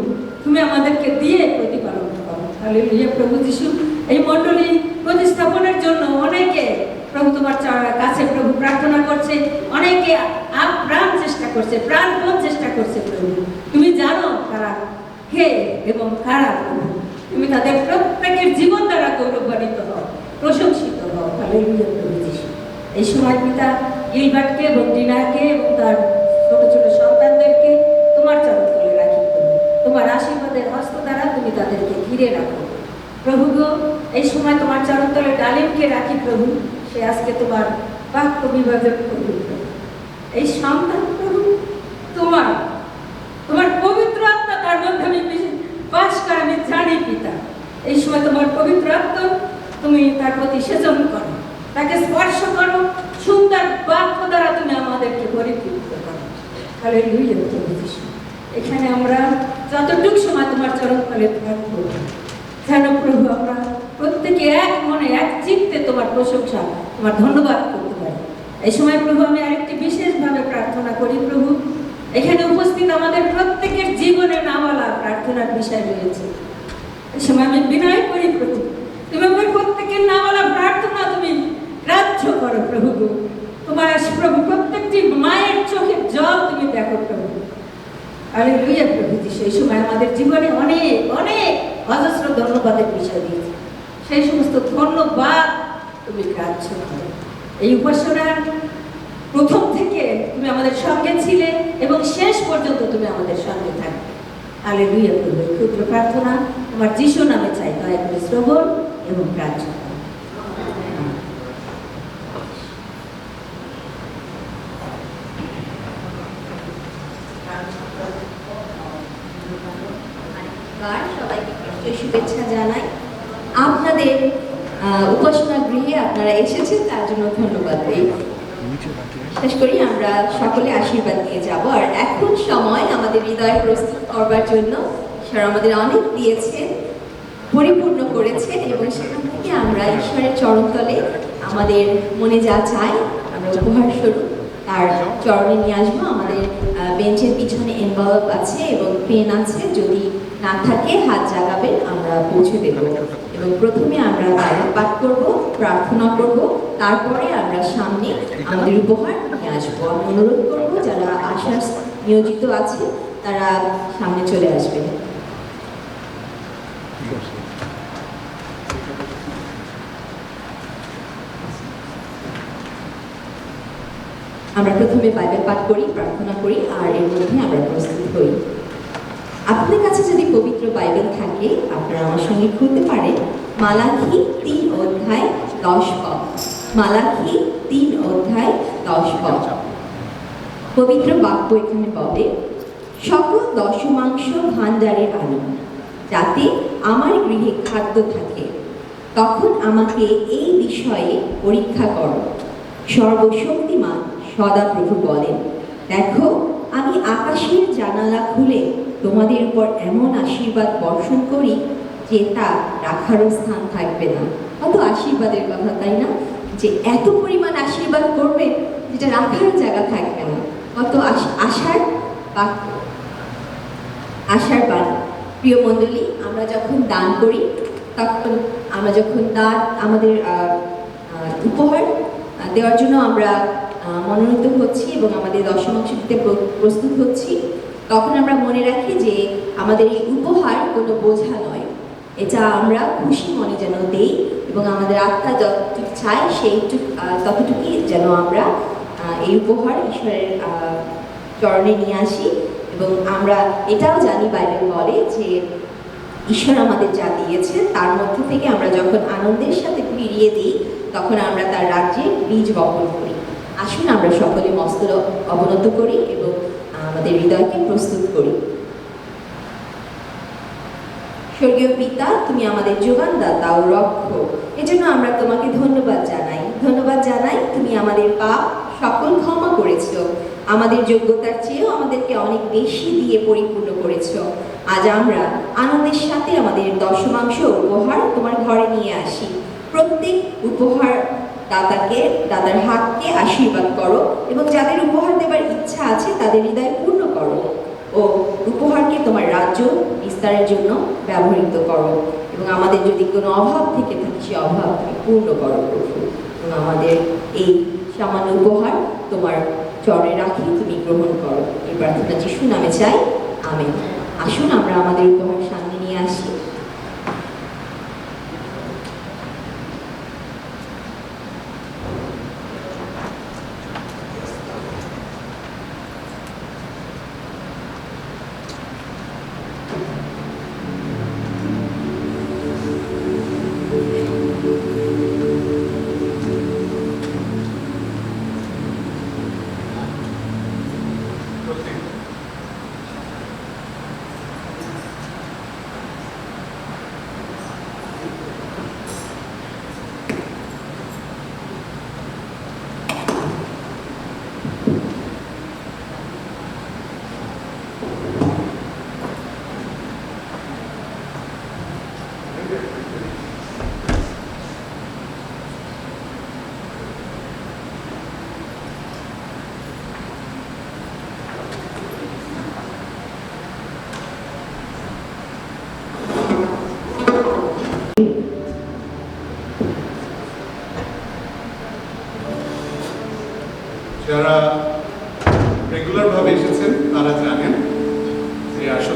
তুমি আমাদেরকে দিয়ে প্রতিপালন করো। হালেলুয়া প্রভু যিশু, এই মণ্ডলী প্রতিস্থাপনের জন্য অনেকে প্রভু তোমার কাছে প্রভু প্রার্থনা করছে, অনেকে আপ্রাণ চেষ্টা করছে, প্রাণপণ চেষ্টা করছে প্রভু। তুমি জানো কারা কে এবং কারা প্রভু, তুমি তাদের প্রত্যেকের জীবন দ্বারা গৌরবান্বিত হও, প্রশংসিত হও। হালেলুয়া প্রভু যিশু, এই সময় পিতা গিলবার্টকে এবং ডিনাকে এবং তার ছোট ছোট সন্তানদেরকে তোমার চরণতলে রাখি প্রভু। তোমার আশীর্বাদের হস্ত দ্বারা তুমি তাদেরকে ঘিরে রাখো প্রভু গো। এই সময় তোমার চরণতলে ডালিমকে রাখি প্রভু, সে আজকে তোমার বাক্য বিভাজন করবে প্রভু। এই সন্তান প্রভু তোমার তোমার পবিত্র আত্মা তার মধ্যে আমি বাস করে আমি জানি পিতা। এই সময় তোমার পবিত্র আত্মা তুমি তার প্রতি সেচন করো, তাকে স্পর্শ করো, সুন্দর বাক্য দ্বারা তুমি আমাদেরকে পরিতৃপ্ত করো। হালেলুয়া প্রভু যিশু, এখানে আমরা যতটুকু সময় তোমার চরণতলে থাকবো যেন প্রভু আমরা প্রত্যেকে এক মনে এক চিত্তে তোমার প্রশংসা, তোমার ধন্যবাদ করতে পারি। এই সময় প্রভু আমি আরেকটি বিশেষভাবে প্রার্থনা করি প্রভু, এখানে উপস্থিত আমাদের প্রত্যেকের জীবনে নাওয়ালা প্রার্থনার বিষয় রয়েছে। এই সময় আমি বিনয় করি প্রভু, তুমি আমার প্রত্যেকের নাওয়ালা প্রার্থনা তুমি গ্রাহ্য করো প্রভু গো। তোমার প্রভু প্রত্যেকটি মায়ের চোখের জল তুমি দেখো প্রভু। হালেলুয়া প্রভু, সেই সময় আমাদের জীবনে অনেক অনেক অজস্র ধন্যবাদের বিষয় দিয়েছে। সেই সমস্ত ধন্যবাদ তুমি গ্রাহ্য করো। এই উপাসনার প্রথম থেকে তুমি আমাদের সঙ্গে ছিলে এবং শেষ পর্যন্ত তুমি আমাদের সঙ্গে থাকবে। হালেলুয়া প্রভু, এই ক্ষুদ্র প্রার্থনা তোমার যিশু নামে চাই, দয়া করে শ্রবণ এবং গ্রাহ্য করো। সবাইকে খ্রিস্টীয় শুভেচ্ছা জানাই। আপনাদের উপাসনা গৃহে আপনারা এসেছেন, তার জন্য ধন্যবাদ দিই। শেষ করি, আমরা সকলে আশীর্বাদ নিয়ে যাব। আর এখন সময় আমাদের হৃদয় প্রস্তুত করবার জন্য ঈশ্বর আমাদের অনেক দিয়েছেন, পরিপূর্ণ করেছেন, এবং সেখান থেকে আমরা ঈশ্বরের চরণতলে আমাদের মনে যা চাই আমরা উপহার স্বরূপ তার চরণে নিয়ে আসবো। আমাদের বেঞ্চের পিছনে এনভেলপ আছে এবং পেন আছে, যদি না থাকে হাত জাগাবেন, আমরা পৌঁছে দেব। এবং প্রথমে আমরা বাইবেল পাঠ করব, প্রার্থনা করব, তারপরে আমরা সামনে আমাদের উপহার নিয়ে আসবো। আমি অনুরোধ করবো যারা আসার নিয়োজিত আছে তারা সামনে চলে আসবেন। আমরা প্রথমে বাইবেল পাঠ করি, প্রার্থনা করি, আর এর মধ্যে আমরা প্রস্তুত হই। আপনাদের কাছে যদি পবিত্র বাইবেল থাকে আপনারা আমার সঙ্গে খুলতে পারেন মালাখি 3 অধ্যায় 10 পদ। মালাখি 3 অধ্যায় 10 পদ। পবিত্র বাক্য এখানে বলে, সকল দশমাংশ ভাণ্ডারে আনো, যাতে আমার গৃহে খাদ্য থাকে। তখন আমাকে এই বিষয়ে পরীক্ষা করো। সর্বশক্তিমান সদাপ্রভু বলেন, দেখো আমি আকাশের জানালা খুলে তোমাদের উপর এমন আশীর্বাদ বর্ষণ করি যে তা রাখারও স্থান থাকবে না। কত আশীর্বাদের কথা, তাই না? যে এত পরিমাণ আশীর্বাদ করবে যেটা রাখার জায়গা থাকবে না। কত আশার বাক্য, আশার বাণী। প্রিয় মণ্ডলী, আমরা যখন দান করি, তখন আমরা যখন দান আমাদের উপহার দেওয়ার জন্য আমরা মনোনীত হচ্ছি এবং আমাদের দশমাংশ দিতে প্রস্তুত হচ্ছি, তখন আমরা মনে রাখি যে আমাদের এই উপহার কোনো বোঝা নয়। এটা আমরা খুশি মনে যেন দেই এবং আমাদের আত্মা যতটুকু চাই ততটুকুই যেন আমরা এই উপহার ঈশ্বরের চরণে নিয়ে আসি। এবং আমরা এটাও জানি, বাইবেল বলে যে ঈশ্বর আমাদের যা দিয়েছেন তার মধ্যে থেকে আমরা যখন আনন্দের সাথে ফিরিয়ে দিই, তখন আমরা তার রাজ্যে বীজ বপন করি। আসুন আমরা সকলে মস্তক অবনত করি এবং আমাদের হৃদয়কে প্রস্তুত করি। স্বর্গীয় পিতা, তুমি আমাদের যোগানদাতা ও রক্ষক, এজন্য আমরা তোমাকে ধন্যবাদ জানাই। ধন্যবাদ জানাই, তুমি আমাদের পাপ সকল ক্ষমা করেছো, আমাদের যোগ্যতার চেয়েও আমাদেরকে অনেক বেশি দিয়ে পরিপূর্ণ করেছো। আজ আমরা আনন্দের সাথে আমাদের দশমাংশ উপহার তোমার ঘরে নিয়ে আসি। প্রত্যেক উপহার দাদার হাতকে আশীর্বাদ করো এবং যাদের উপহার দেবার ইচ্ছা আছে তাদের হৃদয় পূর্ণ করো ও উপহারকে তোমার রাজ্য বিস্তারের জন্য ব্যবহৃত করো। এবং আমাদের যদি কোনো অভাব থেকে থাকে সে অভাব তুমি পূর্ণ করো প্রভু। এবং আমাদের এই সামান্য উপহার তোমার চরণে রাখি, তুমি গ্রহণ করো। এই প্রার্থনা যিশু নামে চাই, আমেন। আসুন আমরা আমাদের উপহার সামনে নিয়ে আসি।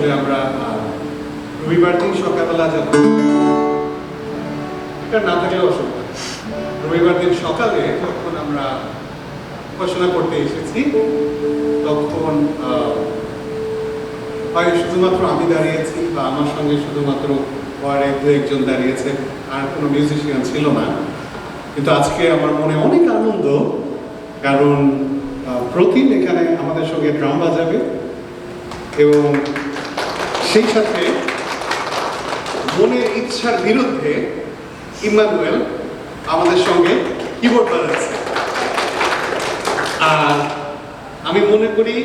আসলে আমরা রবিবার দিন সকালবেলা যাব, এটা না থাকলেও অসুবিধা। রবিবার দিন সকালে যখন আমরা উপাসনা করতে এসেছি, তখন হয় শুধুমাত্র আমি দাঁড়িয়েছি বা আমার সঙ্গে শুধুমাত্র ওয়ার্ডে দু একজন দাঁড়িয়েছে, আর কোনো মিউজিশিয়ান ছিল না। কিন্তু আজকে আমার মনে অনেক আনন্দ, কারণ প্রতিম এখানে আমাদের সঙ্গে ড্রাম বাজাবে এবং সেই সাথে মনের ইচ্ছার বিরুদ্ধে ইম্মানুয়েল আমাদের সঙ্গে কিবোর্ড বাজাচ্ছে। আর আমি মনে করি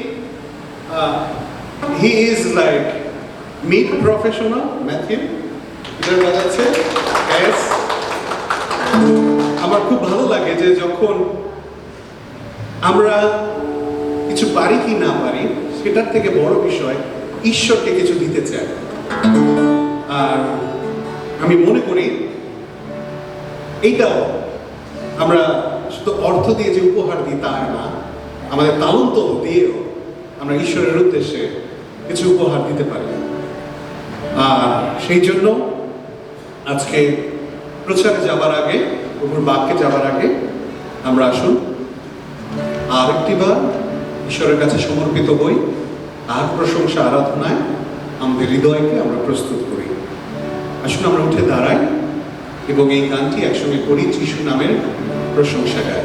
he is like mid professional. Matthew guitar বাজাচ্ছে। আমার খুব ভালো লাগে যে যখন আমরা কিছু পারি কি না পারি, সেটার থেকে বড় বিষয় ঈশ্বরকে কিছু দিতে চাই। আর আমি মনে করি এইটাও আমরা শুধু অর্থ দিয়ে যে উপহার দিই তা না, আমাদের তালন্ত দিয়েও আমরা ঈশ্বরের উদ্দেশ্যে কিছু উপহার দিতে পারি। আর সেই জন্য আজকে প্রচারে যাবার আগে, প্রভুর বাক্যে যাবার আগে আমরা আসুন আরেকটি বার ঈশ্বরের কাছে সমর্পিত হই, আর প্রশংসা আরাধনায় আমাদের হৃদয়কে আমরা প্রস্তুত করি। আসুন আমরা উঠে দাঁড়াই এবং এই গানটি একসঙ্গে করি, যিশু নামের প্রশংসা গাই।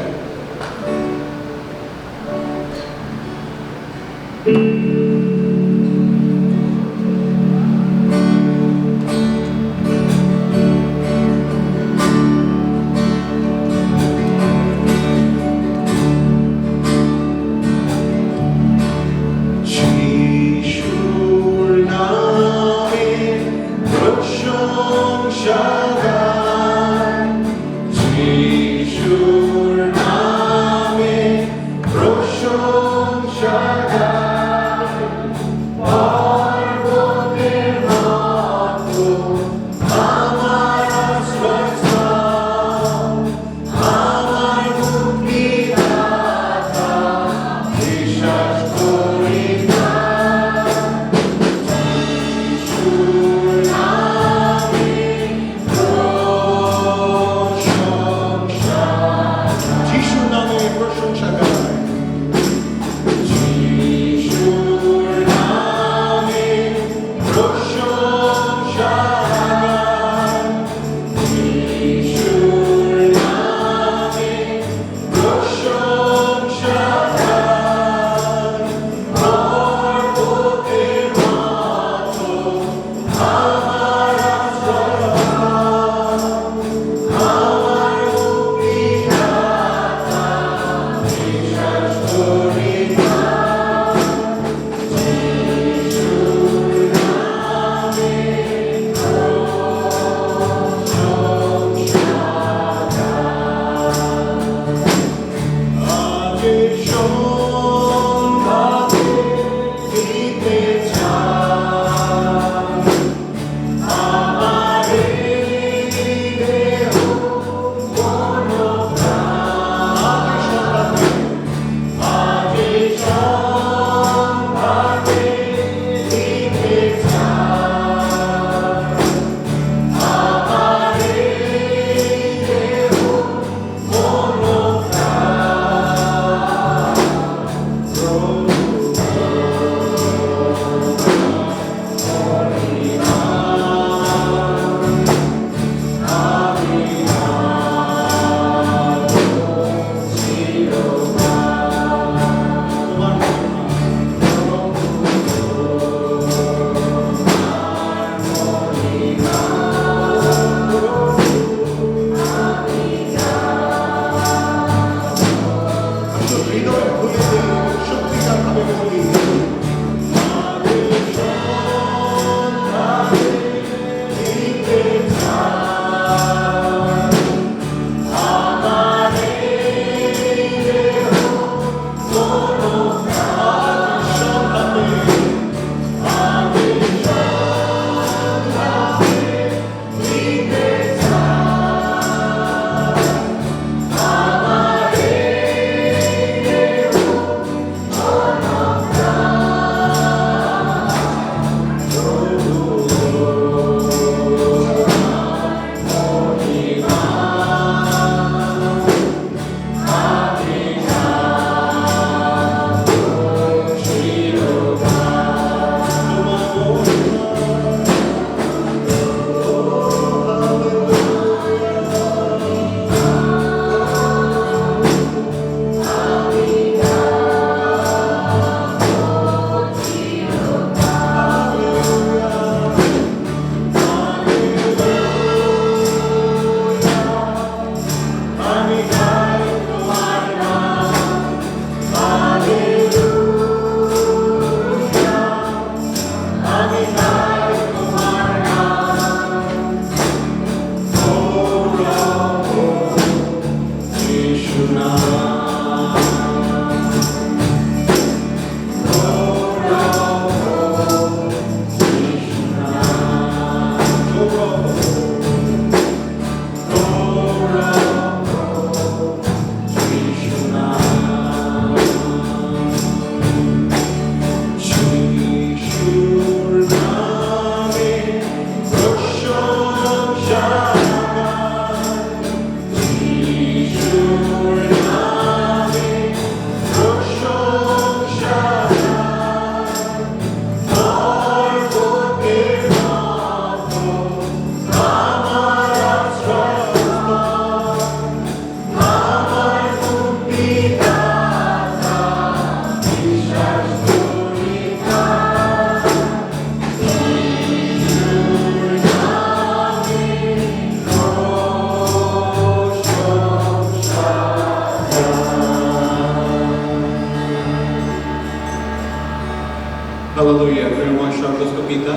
প্রেমময় স্বর্গস্থ পিতা,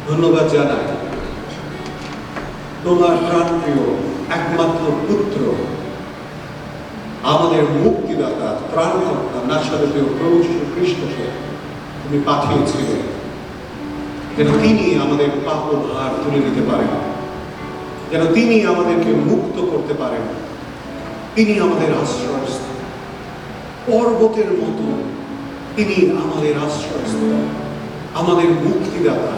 ধন্যবাদ জানাই তোমার প্রাণপ্রিয় একমাত্র পুত্র, আমাদের মুক্তিদাতা, ত্রাণকর্তা, নাশারতীয় প্রভু যীশু খ্রিস্টকে তুমি পাঠিয়েছিলে যেন তিনি আমাদের পাপ ও ভার তুলে নিতে পারেন, যেন তিনি আমাদেরকে মুক্ত করতে পারেন। তিনি আমাদের আশ্রয়স্থল, পর্বতের মতো তিনি আমাদের আশ্রয়স্থল, আমাদের মুক্তিদাতা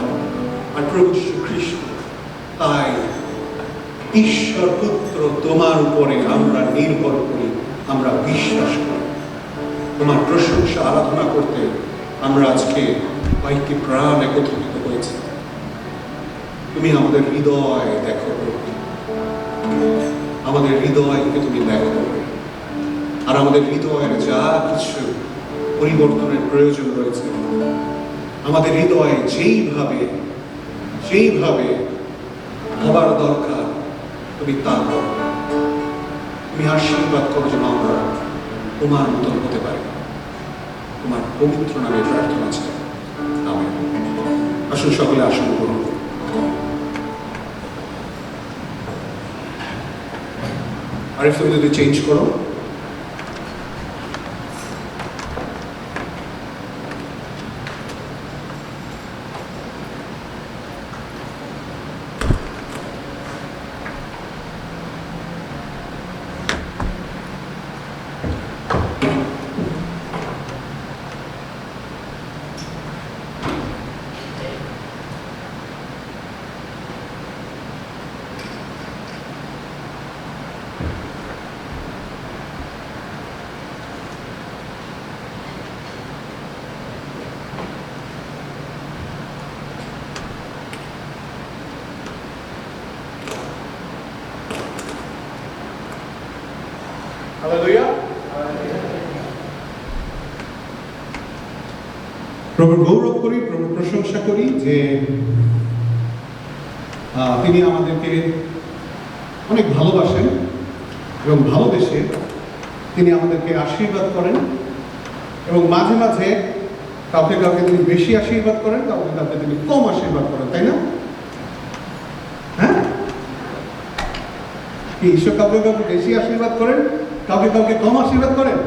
আর প্রভু যীশু খ্রিস্ট। তাই ঈশ্বর পুত্র তোমার উপরে আমরা নির্ভর করি, আমরা বিশ্বাস করি। তোমার প্রশংসা আরাধনা করতে আমরা আজকে কয়েকটি প্রাণ একত্রিত হয়েছি। তুমি আমাদের হৃদয় দেখো, আমাদের হৃদয়কে তুমি দেখো, আর আমাদের হৃদয়ের যা কিছু পরিবর্তনের প্রয়োজন রয়েছে, আমাদের হৃদয়ে যেইভাবে হবার দরকার তুমি তা করো। তুমি আশীর্বাদ করো যেন আমরা তোমার মতন হতে পারি। তোমার পবিত্র নামে প্রার্থনা ছিল, আমেন। আসুন সকলে আসন গ্রহণ করুন। আরেফ তুমি যদি চেঞ্জ করো। হালেলুয়া। প্রভুর গৌরব করি, প্রভুর প্রশংসা করি যে তিনি আমাদেরকে অনেক ভালোবাসেন এবং ভালোবেসে তিনি আমাদেরকে আশীর্বাদ করেন, এবং মাঝে মাঝে কাউকে কাউকে তিনি বেশি আশীর্বাদ করেন, কাউকে কাউকে তিনি কম আশীর্বাদ করেন, তাই না? হ্যাঁ, কি ঈশ্বর কাউকে কাউকে বেশি আশীর্বাদ করেন, কাউকে কাউকে কম আশীর্বাদ করেন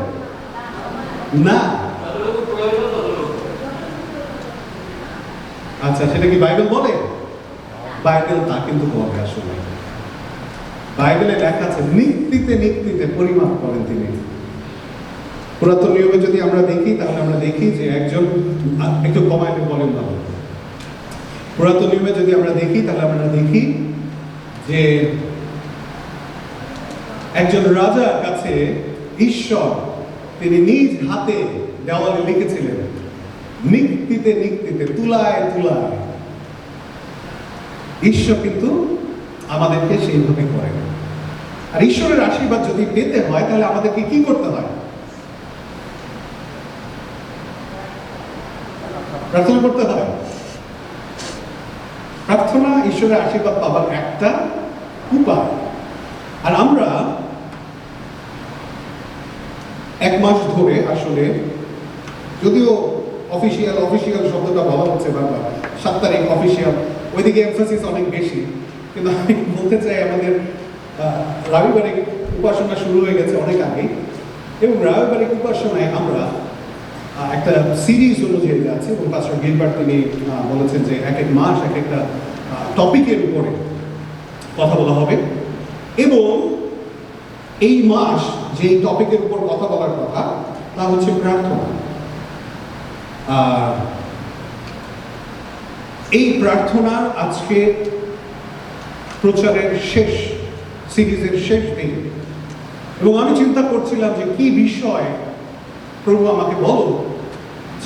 না? আচ্ছা, সেটা কি বাইবেল বলে? বাইবেল তা কিন্তু বলে। আসলে বাইবেলে লেখা আছে নিক্তিতে নিক্তিতে পরিমাপ করেন তিনি। পুরাতন নিয়মে যদি আমরা দেখি তাহলে আমরা দেখি যে একজন, একটু কমাইতে বলেন ভালো, পুরাতন নিয়মে যদি আমরা দেখি তাহলে আমরা দেখি যে একজন রাজার কাছে ঈশ্বর তিনি নিজ হাতে দেওয়ালে লিখেছিলেন নিক্তিতে নিক্তিতে, তুলায় তুলায়। ঈশ্বর কিন্তু আমাদেরকে সেইভাবে করেন। আর ঈশ্বরের আশীর্বাদ যদি পেতে হয় তাহলে আমাদেরকে কি করতে হয়? প্রার্থনা করতে হয়। প্রার্থনা ঈশ্বরের আশীর্বাদ পাবার একটা উপায়। আর আমরা এক মাস ধরে আসলে, যদিও অফিসিয়াল শব্দটা বলা হচ্ছে বারবার, 7 তারিখ অফিসিয়াল, ওইদিকে এমফাসিস অনেক বেশি, কিন্তু আমি বলতে চাই আমাদের রবিবারে উপাসনা শুরু হয়ে গেছে অনেক আগেই, এবং রবিবারে উপাসনায় আমরা একটা সিরিজ অনুযায়ী যাচ্ছি, এবং পাস্টার গিলবার্ট তিনি বলেছেন যে এক এক মাস এক একটা টপিকের উপরে কথা বলা হবে, এবং এই মাস যেই টপিকের উপর কথা বলার কথা তা হচ্ছে প্রার্থনা। আর এই প্রার্থনার আজকে প্রচারের শেষ, সিরিজের শেষ দিন, এবং আমি চিন্তা করছিলাম যে কি বিষয় প্রভু আমাকে বলো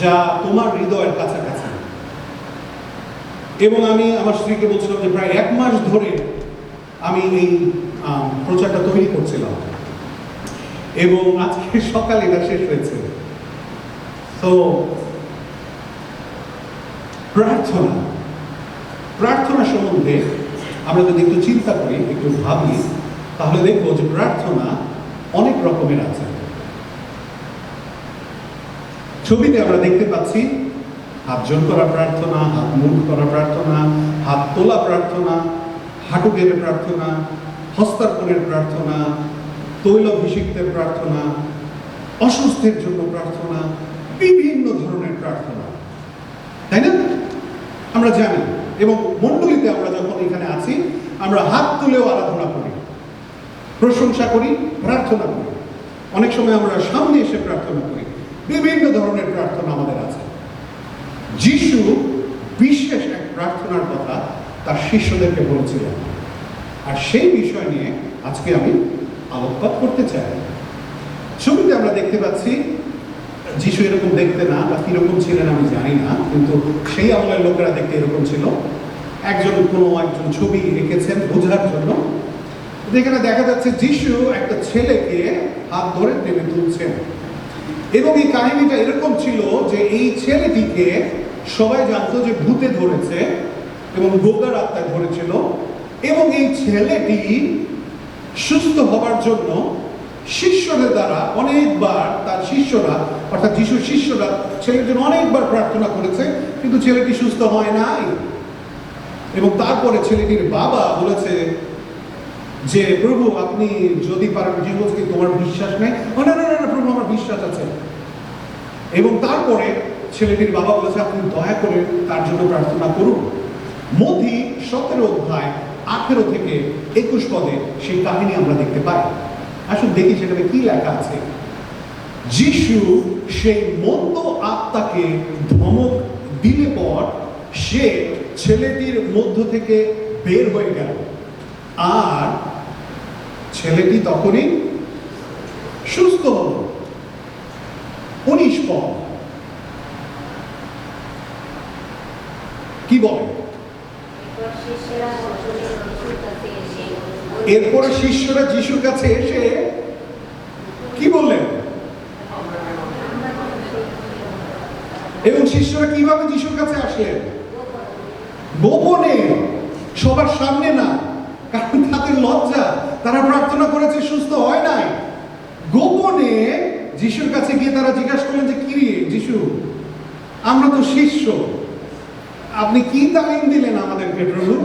যা তোমার হৃদয়ের কাছাকাছি। এবং আমি আমার স্ত্রীকে বলছিলাম যে প্রায় 1 মাস ধরে আমি এই প্রচারটা তৈরি করছিলাম, এবং আজকে সকালে এটা শেষ হয়েছে। তো প্রার্থনা সম্বন্ধে আমরা যদি একটু চিন্তা করি, একটু ভাবি, তাহলে দেখবো যে প্রার্থনা অনেক রকমের আছে। ছবিতে আমরা দেখতে পাচ্ছি হাত জোর করা প্রার্থনা, হাত মুখ করা প্রার্থনা, হাত তোলা প্রার্থনা, হাঁটু গেড়ে প্রার্থনা, হস্তার্পণের প্রার্থনা, তৈলাভিষিক্তের প্রার্থনা, অসুস্থের জন্য প্রার্থনা, বিভিন্ন ধরনের প্রার্থনা, তাই না? আমরা জানি। এবং মণ্ডলীতে আমরা যখন এখানে আছি, আমরা হাত তুলেও আরাধনা করি, প্রশংসা করি, প্রার্থনা করি। অনেক সময় আমরা সামনে এসে প্রার্থনা করি। বিভিন্ন ধরনের প্রার্থনা আমাদের আছে। যিশু বিশেষ এক প্রার্থনার কথা তার শিষ্যদেরকে বলেছিলেন, আর সেই বিষয় নিয়ে আজকে আমি আলোকপাত করতে চাই। ছবিতে আমরা দেখতে পাচ্ছি যিশু এরকম দেখতে না, বা কিরকম ছিলেন আমি জানি না, কিন্তু সেই আমলের লোকেরা দেখতে এরকম ছিল। কোনো একজন ছবি এঁকেছেন বোঝার জন্য। এখানে দেখা যাচ্ছে যিশু একটা ছেলেকে হাত ধরে টেনে তুলছেন, এবং এই কাহিনীটা এরকম ছিল যে এই ছেলেটিকে সবাই জানতো যে ভূতে ধরেছে এবং বোকার আত্মায় ধরেছিল, এবং এই ছেলেটি সুস্থ হবার জন্য শিষ্যদের দ্বারা অনেকবার, তার শিষ্যরা অর্থাৎ যিশুর শিষ্যরা ছেলের জন্য অনেকবার প্রার্থনা করেছে, কিন্তু ছেলেটি সুস্থ হয় নাই। এবং তারপরে ছেলেটির বাবা বলেছে যে প্রভু আপনি যদি পারেন। যিশু বলছে কি তোমার বিশ্বাস নেই? না না না প্রভু আমার বিশ্বাস আছে। এবং তারপরে ছেলেটির বাবা বলেছে আপনি দয়া করে তার জন্য প্রার্থনা করুন। মথি 17 অধ্যায় 18 থেকে 21 পদে সেই কাহিনী আমরা দেখতে পাই। আসুন দেখি সেখানে কি লেখা আছে। যিশু সেই মন্দ আত্মাকে ধমক দিলে পর সে ছেলেটির মধ্য থেকে বের হয়ে গেল, আর ছেলেটি তখনই সুস্থ হল। 19 পদ কি বলে? এরপরে শিষ্যরা যিশুর কাছে এসে কি বললেন? এবং শিষ্যরা কিভাবে যিশুর কাছে আসলেন? গোপনে, সবার সামনে না, কারণ তাদের লজ্জা। তারা প্রার্থনা করেছে, সুস্থ হয় নাই। গোপনে যিশুর কাছে গিয়ে তারা জিজ্ঞাসা করলেন যে কি রে যিশু, আমরা তো শিষ্য, আপনি কি তালিম দিলেন আমাদেরকে প্রভু,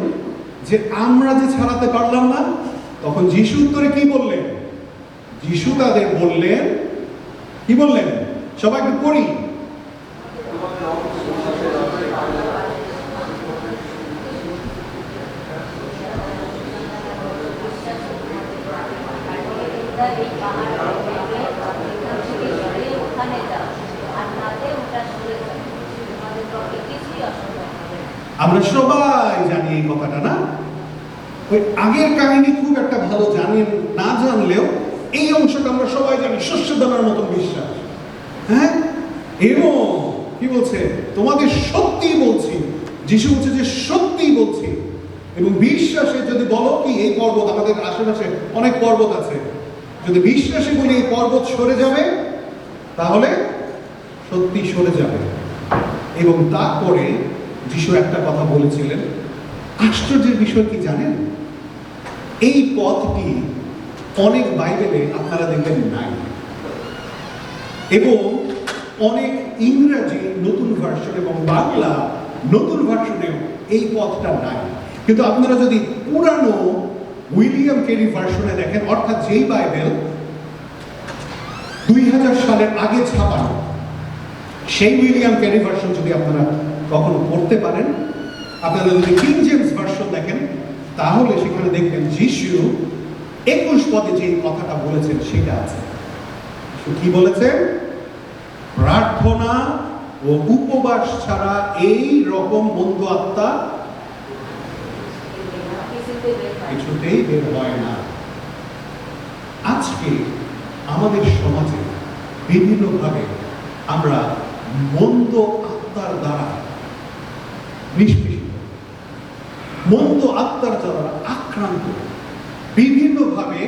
যে আমরা যে ছাড়াতে পারলাম না? তখন যিশু উত্তরে কি বললেন? যিশু তাদের বললেন, কি বললেন? সবাইকে পড়ি। আমরা সবাই জানি এই কথাটা, না? ওই আগের কাহিনী খুব একটা ভালো জানি না, জানলেও এই অংশটা আমরা সবাই জানি, শস্য দানার মতন বিশ্বাস। হ্যাঁ, এবং কি বলছে? তোমাদের সত্যি বলছি। যিশু বলছে যে সত্যি বলছি, এবং বিশ্বাসে যদি বলো কি এই পর্বত, আমাদের আশেপাশে অনেক পর্বত আছে, যদি বিশ্বাসে বলি এই পর্বত সরে যাবে, তাহলে সত্যি সরে যাবে। এবং তারপরে যিশু একটা কথা বলেছিলেন, আশ্চর্যের বিষয় কি জানেন? এই পথটি অনেক বাইবেলে আপনারা দেখবেন নাই, এবং অনেক ইংরেজি নতুন ভার্সন এবং বাংলা নতুন ভার্সনেও এই পথটা নাই। কিন্তু আপনারা যদি পুরানো উইলিয়াম কেরি ভার্সনে দেখেন, অর্থাৎ যেই বাইবেল 2000 সালের আগে ছাপানো, সেই উইলিয়াম কেরি ভার্সন যদি আপনারা কখনো পড়তে পারেন, আপনারা যদি কিং জেমস ভার্সন দেখেন, তাহলে সেখানে দেখবেন যিশু 21 পদে যে কথাটা বলেছেন সেটা আছে। কি বলেছেন? প্রার্থনা ও উপবাস ছাড়া এই রকম মন্দ আত্মা কিছুতেই বের হয় না। আজকে আমাদের সমাজে বিভিন্নভাবে আমরা মন্দ আত্মার দ্বারা নিষ্পেষিত, মন্দ আত্মার দ্বারা আক্রান্ত। বিভিন্নভাবে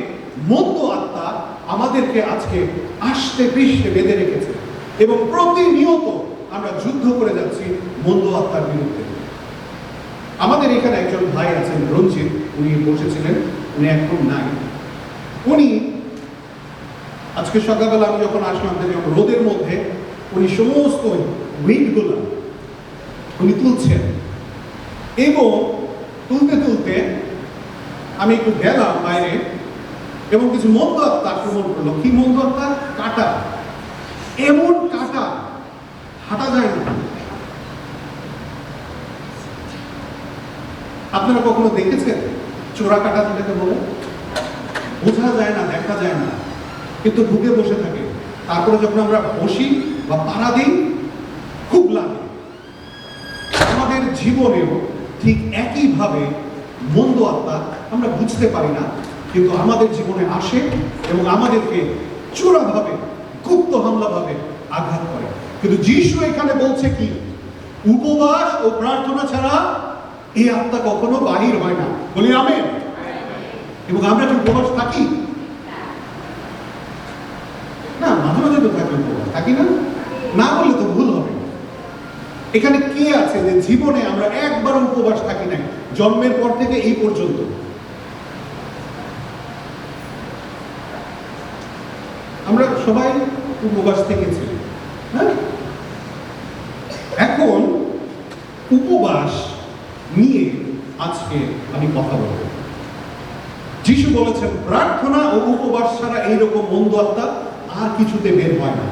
মন্দ আত্মা আমাদেরকে আজকে আষ্টে পৃষ্ঠে বেঁধে রেখেছে, এবং প্রতিনিয়ত আমরা যুদ্ধ করে যাচ্ছি মন্দ আত্মার বিরুদ্ধে। আমাদের এখানে একজন ভাই আছেন রঞ্জিত, উনি বসেছিলেন, উনি এখন নাই। উনি আজকে সকালবেলা আমি যখন আসলাম, রোদের মধ্যে উনি সমস্ত উইন্ডগুলো উনি তুলছেন এবং তুলতে তুলতে আমি একটু গেলাম বাইরে এবং কিছু মন্দ আত্মা আক্রমণ করলো। কি মন্দ আত্মা? কাঁটা, এমন কাঁটা হাঁটা যায় না। আপনারা কখনো দেখেছেন চোরা কাঁটা যেটাকে বলে? বোঝা যায় না, দেখা যায় না, কিন্তু ঢুকে বসে থাকে। তারপরে যখন আমরা বসি বা পাড়া দিই খুব লাগে। আমাদের জীবনেও ঠিক একইভাবে মন্দ আত্মা আমরা বুঝতে পারি না, কিন্তু আমাদের জীবনে আসে এবং আমাদেরকে চোরাভাবে, গুপ্ত হামলাভাবে আঘাত করে। কিন্তু যিশু এখানে বলছে কি? উপবাস ও প্রার্থনা ছাড়া এই আত্মা কখনো বাহির হয় না। বলি আমেন। এবং আমরা কি উপবাস থাকি না? মাঝে মাঝে তো থাকি, উপবাস থাকি না? না বললে তো ভুল হবে। এখানে কে আছে যে জীবনে আমরা একবার উপবাস থাকি নাই, জন্মের পর থেকে এই পর্যন্ত? আমরা সবাই উপবাস থেকেছি, হ্যাঁ? এখন উপবাস নিয়ে আজকে আমি কথা বলবো। যিশু বলেছেন প্রার্থনা ও উপবাস ছাড়া এইরকম মন্দ আত্মা আর কিছুতে বের হয় না।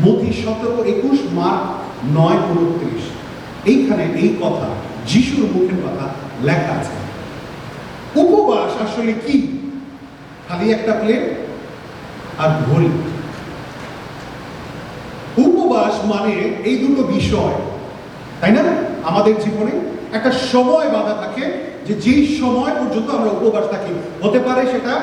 মথি 17:21, মার্ক 9:29। এইখানে এই কথা যিশুর মুখের কথা লেখা আছে। উপবাস আসলে কি? খালি একটা প্লেট আর ঘড়ি? উপবাস মানে এই দুটো বিষয়, তাই না? আমাদের জীবনে একটা সময় বাঁধা থাকে যে যেই সময় পর্যন্ত আমরা উপবাস থাকি। হতে পারে সেটা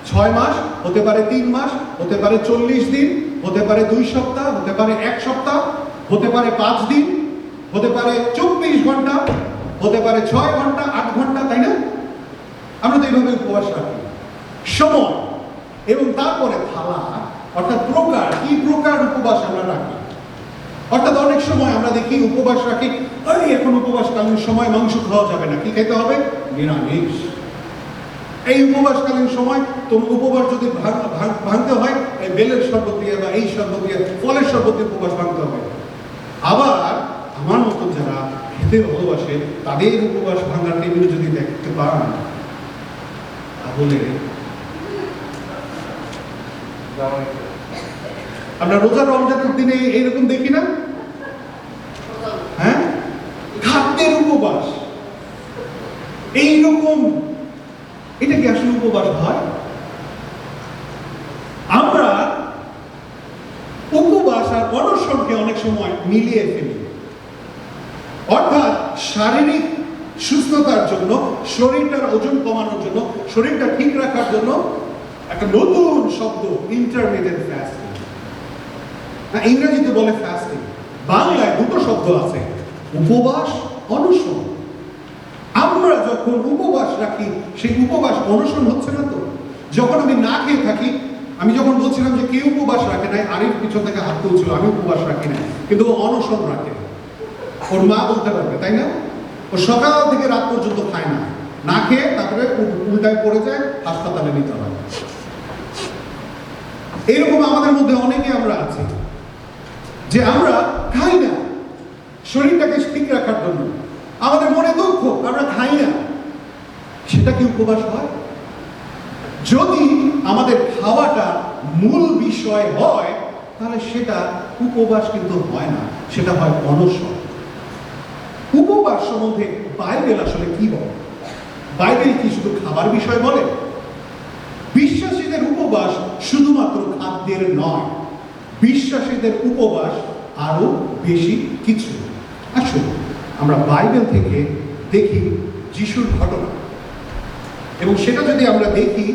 6 মাস, হতে পারে 3 মাস, হতে পারে 40 দিন, হতে পারে 2 সপ্তাহ, হতে পারে 1 সপ্তাহ, হতে পারে 5 দিন, হতে পারে 24 ঘন্টা, হতে পারে 6 ঘন্টা, 8 ঘন্টা, তাই না? আমরা তো এইভাবে উপবাস রাখি সময়। এবং তারপরে থালা, অর্থাৎ প্রকার, কি প্রকার উপবাস আমরা রাখি। অর্থাৎ অনেক সময় আমরা দেখি উপবাস রাখি, আরে এখন উপবাসকালীন সময় মাংস খাওয়া যাবে না, কি খেতে হবে? নিরামিষ। এই উপবাসকালীন সময় তোমার উপবাস যদি ভাঙতে হয় এই বেলের শরবত দিয়ে বা এই শরবত দিয়ে, ফলের শরবত দিয়ে উপবাস ভাঙতে হবে। আবার আমার মতো যারা খেতে ভালোবাসে তাদের উপবাস ভাঙার টেবিল যদি দেখতে পান তাহলে আমরা রোজা রমজানের দিনে এইরকম দেখি না? হ্যাঁ, খাদ্যের উপবাস এইরকম। এটা কি আসলে উপবাস হয়? আমরা উপবাস আর অনশনকে অনেক সময় মিলিয়ে ফেলি। অর্থাৎ শারীরিক সুস্থতার জন্য, শরীরটার ওজন কমানোর জন্য, শরীরটা ঠিক রাখার জন্য একটা নতুন শব্দ ইন্টারমিডিয়েট ফাস্টিং। না, ইংরেজিতে বলে ফাস্টিং, বাংলায় দুটো শব্দ আছে, উপবাস, অনশন। আমরা যখন উপবাস রাখি সেই উপবাস অনশন হচ্ছে না তো? যখন আমি না খেয়ে থাকি, আমি যখন বলছিলাম যে কেউ উপবাস রাখে নাই, আরেক পিছন থেকে হাত তুলছিল, আমি উপবাস রাখি নাই, কিন্তু ও অনশন রাখে। ওর মা বলতে পারবে, তাই না? ও সকাল থেকে রাত পর্যন্ত খায় না, না খেয়ে তারপরে উল্টায় পড়ে যায়, হাসপাতালে নিতে হয়। এইরকম আমাদের মধ্যে অনেকে আমরা আছি যে আমরা খাই না শরীরটাকে ঠিক রাখার জন্য, আমাদের মনে দুঃখ, আমরা খাই না। সেটা কি উপবাস হয়? যদি আমাদের খাওয়াটা মূল বিষয় হয় তাহলে সেটা উপবাস কিন্তু হয় না, সেটা হয় অনশন। উপবাস সম্বন্ধে বাইবেল আসলে কি বলে? বাইবেল কি শুধু খাবার বিষয় বলে? বিশ্বাসীদের উপবাস শুধুমাত্র খাদ্যের নয়, বিশ্বাসীদের উপবাস আরো বেশি কিছু। আসলে আমরা বাইবেল থেকে দেখি যিশুর ঘটনা, এবং সেটা যদি আমরা দেখি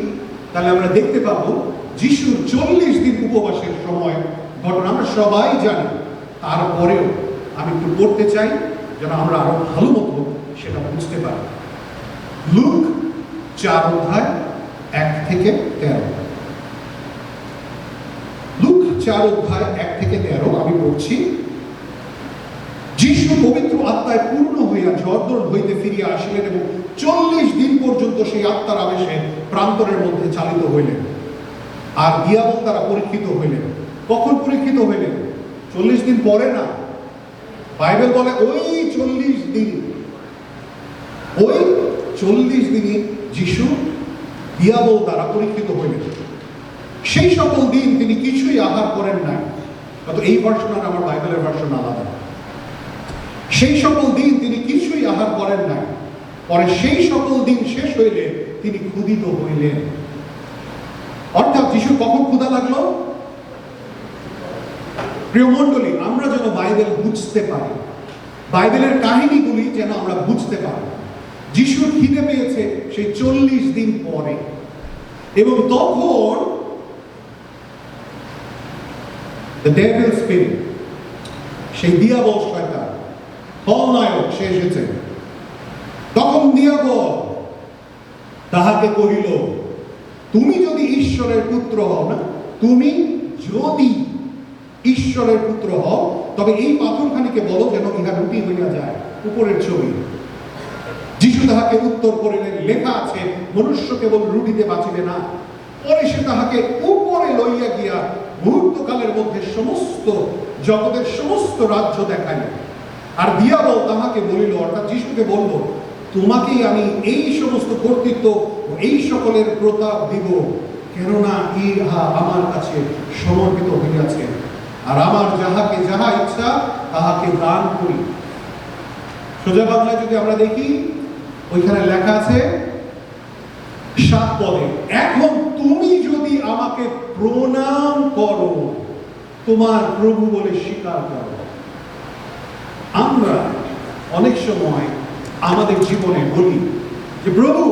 তাহলে আমরা দেখতে পাবো যিশুর 40 দিন উপবাসের সময় ঘটনা আমরা সবাই জানি। তারপরেও আমি একটু পড়তে চাই যেন আমরা আরো ভালো মতো সেটা বুঝতে পারি। লুক 4:1-13। লুক 4:1-13 আমি পড়ছি। যিশু পবিত্র আত্মায় পূর্ণ হইয়া জর্দন হইতে ফিরিয়া আসিলেন এবং 40 দিন পর্যন্ত সেই আত্মার আবেশে প্রান্তরের মধ্যে চালিত হইলেন। আর দিয়াবল তারা পরীক্ষিত হইলেন। কখন পরীক্ষিত হইলেন? 40 দিন পরে না, বাইবেল বলে ওই 40 দিন, ওই 40 দিনই যিশু দিয়াবল দ্বারা পরীক্ষিত হইলেন। সেই সকল দিন তিনি কিছুই আহার করেন নাই। হয়তো এই ভার্সন আর আমার বাইবেলের ভার্সন আলাদা। সেই সকল দিন তিনি কিছুই আহার করেন নাই। পরে সেই সকল দিন শেষ হইলে তিনি ক্ষুধিত হইলেন। অর্থাৎ যিশু কখন ক্ষুধা লাগলো? প্রিয় মণ্ডলী, আমরা যেন বাইবেল বুঝতে পারি, বাইবেলের কাহিনীগুলি যেন আমরা বুঝতে পারি। যিশুর খিদে পেয়েছে সেই 40 দিন পরে, এবং তখন the devil spirit, সেই দিয়াবল শয়তান, খলনায়ক সে এসেছে। তখন দিয়াবল তাহাকে কহিল, তুমি যদি ঈশ্বরের পুত্র হও, না তুমি যদি ঈশ্বরের পুত্র হও তবে এই পাথরখানিকে বলো যেন ইহা রুটি হইয়া যায়। উপরের ছবি। যিশু তাহাকে উত্তর করিলেন, লেখা আছে, মনুষ্য কেবল রুটিতে বাঁচিবে না। পরে সে তাহাকে উপরে লইয়া গিয়া মুহূর্তকালের মধ্যে সমস্ত জগতের সমস্ত রাজ্য দেখাইল। আর দিয়াবল তাহাকে বলিল, অর্থাৎ যিশুকে বলল, তোমাকেই আমি এই সমস্ত কর্তৃত্ব ও এই সকলের প্রতাপ দিব, কেননা ইহা আমার কাছে সমর্পিত হইয়াছে, আর আমার যাহাকে যাহা ইচ্ছা তাহাকে দান করি। সোজা বাংলায় যদি আমরা দেখি, ওইখানে লেখা আছে 7 পদে, এখন তুমি যদি আমাকে প্রণাম করো, তোমার প্রভু বলে স্বীকার করো। আমরা অনেক সময় আমাদের জীবনে বলি যে প্রভু,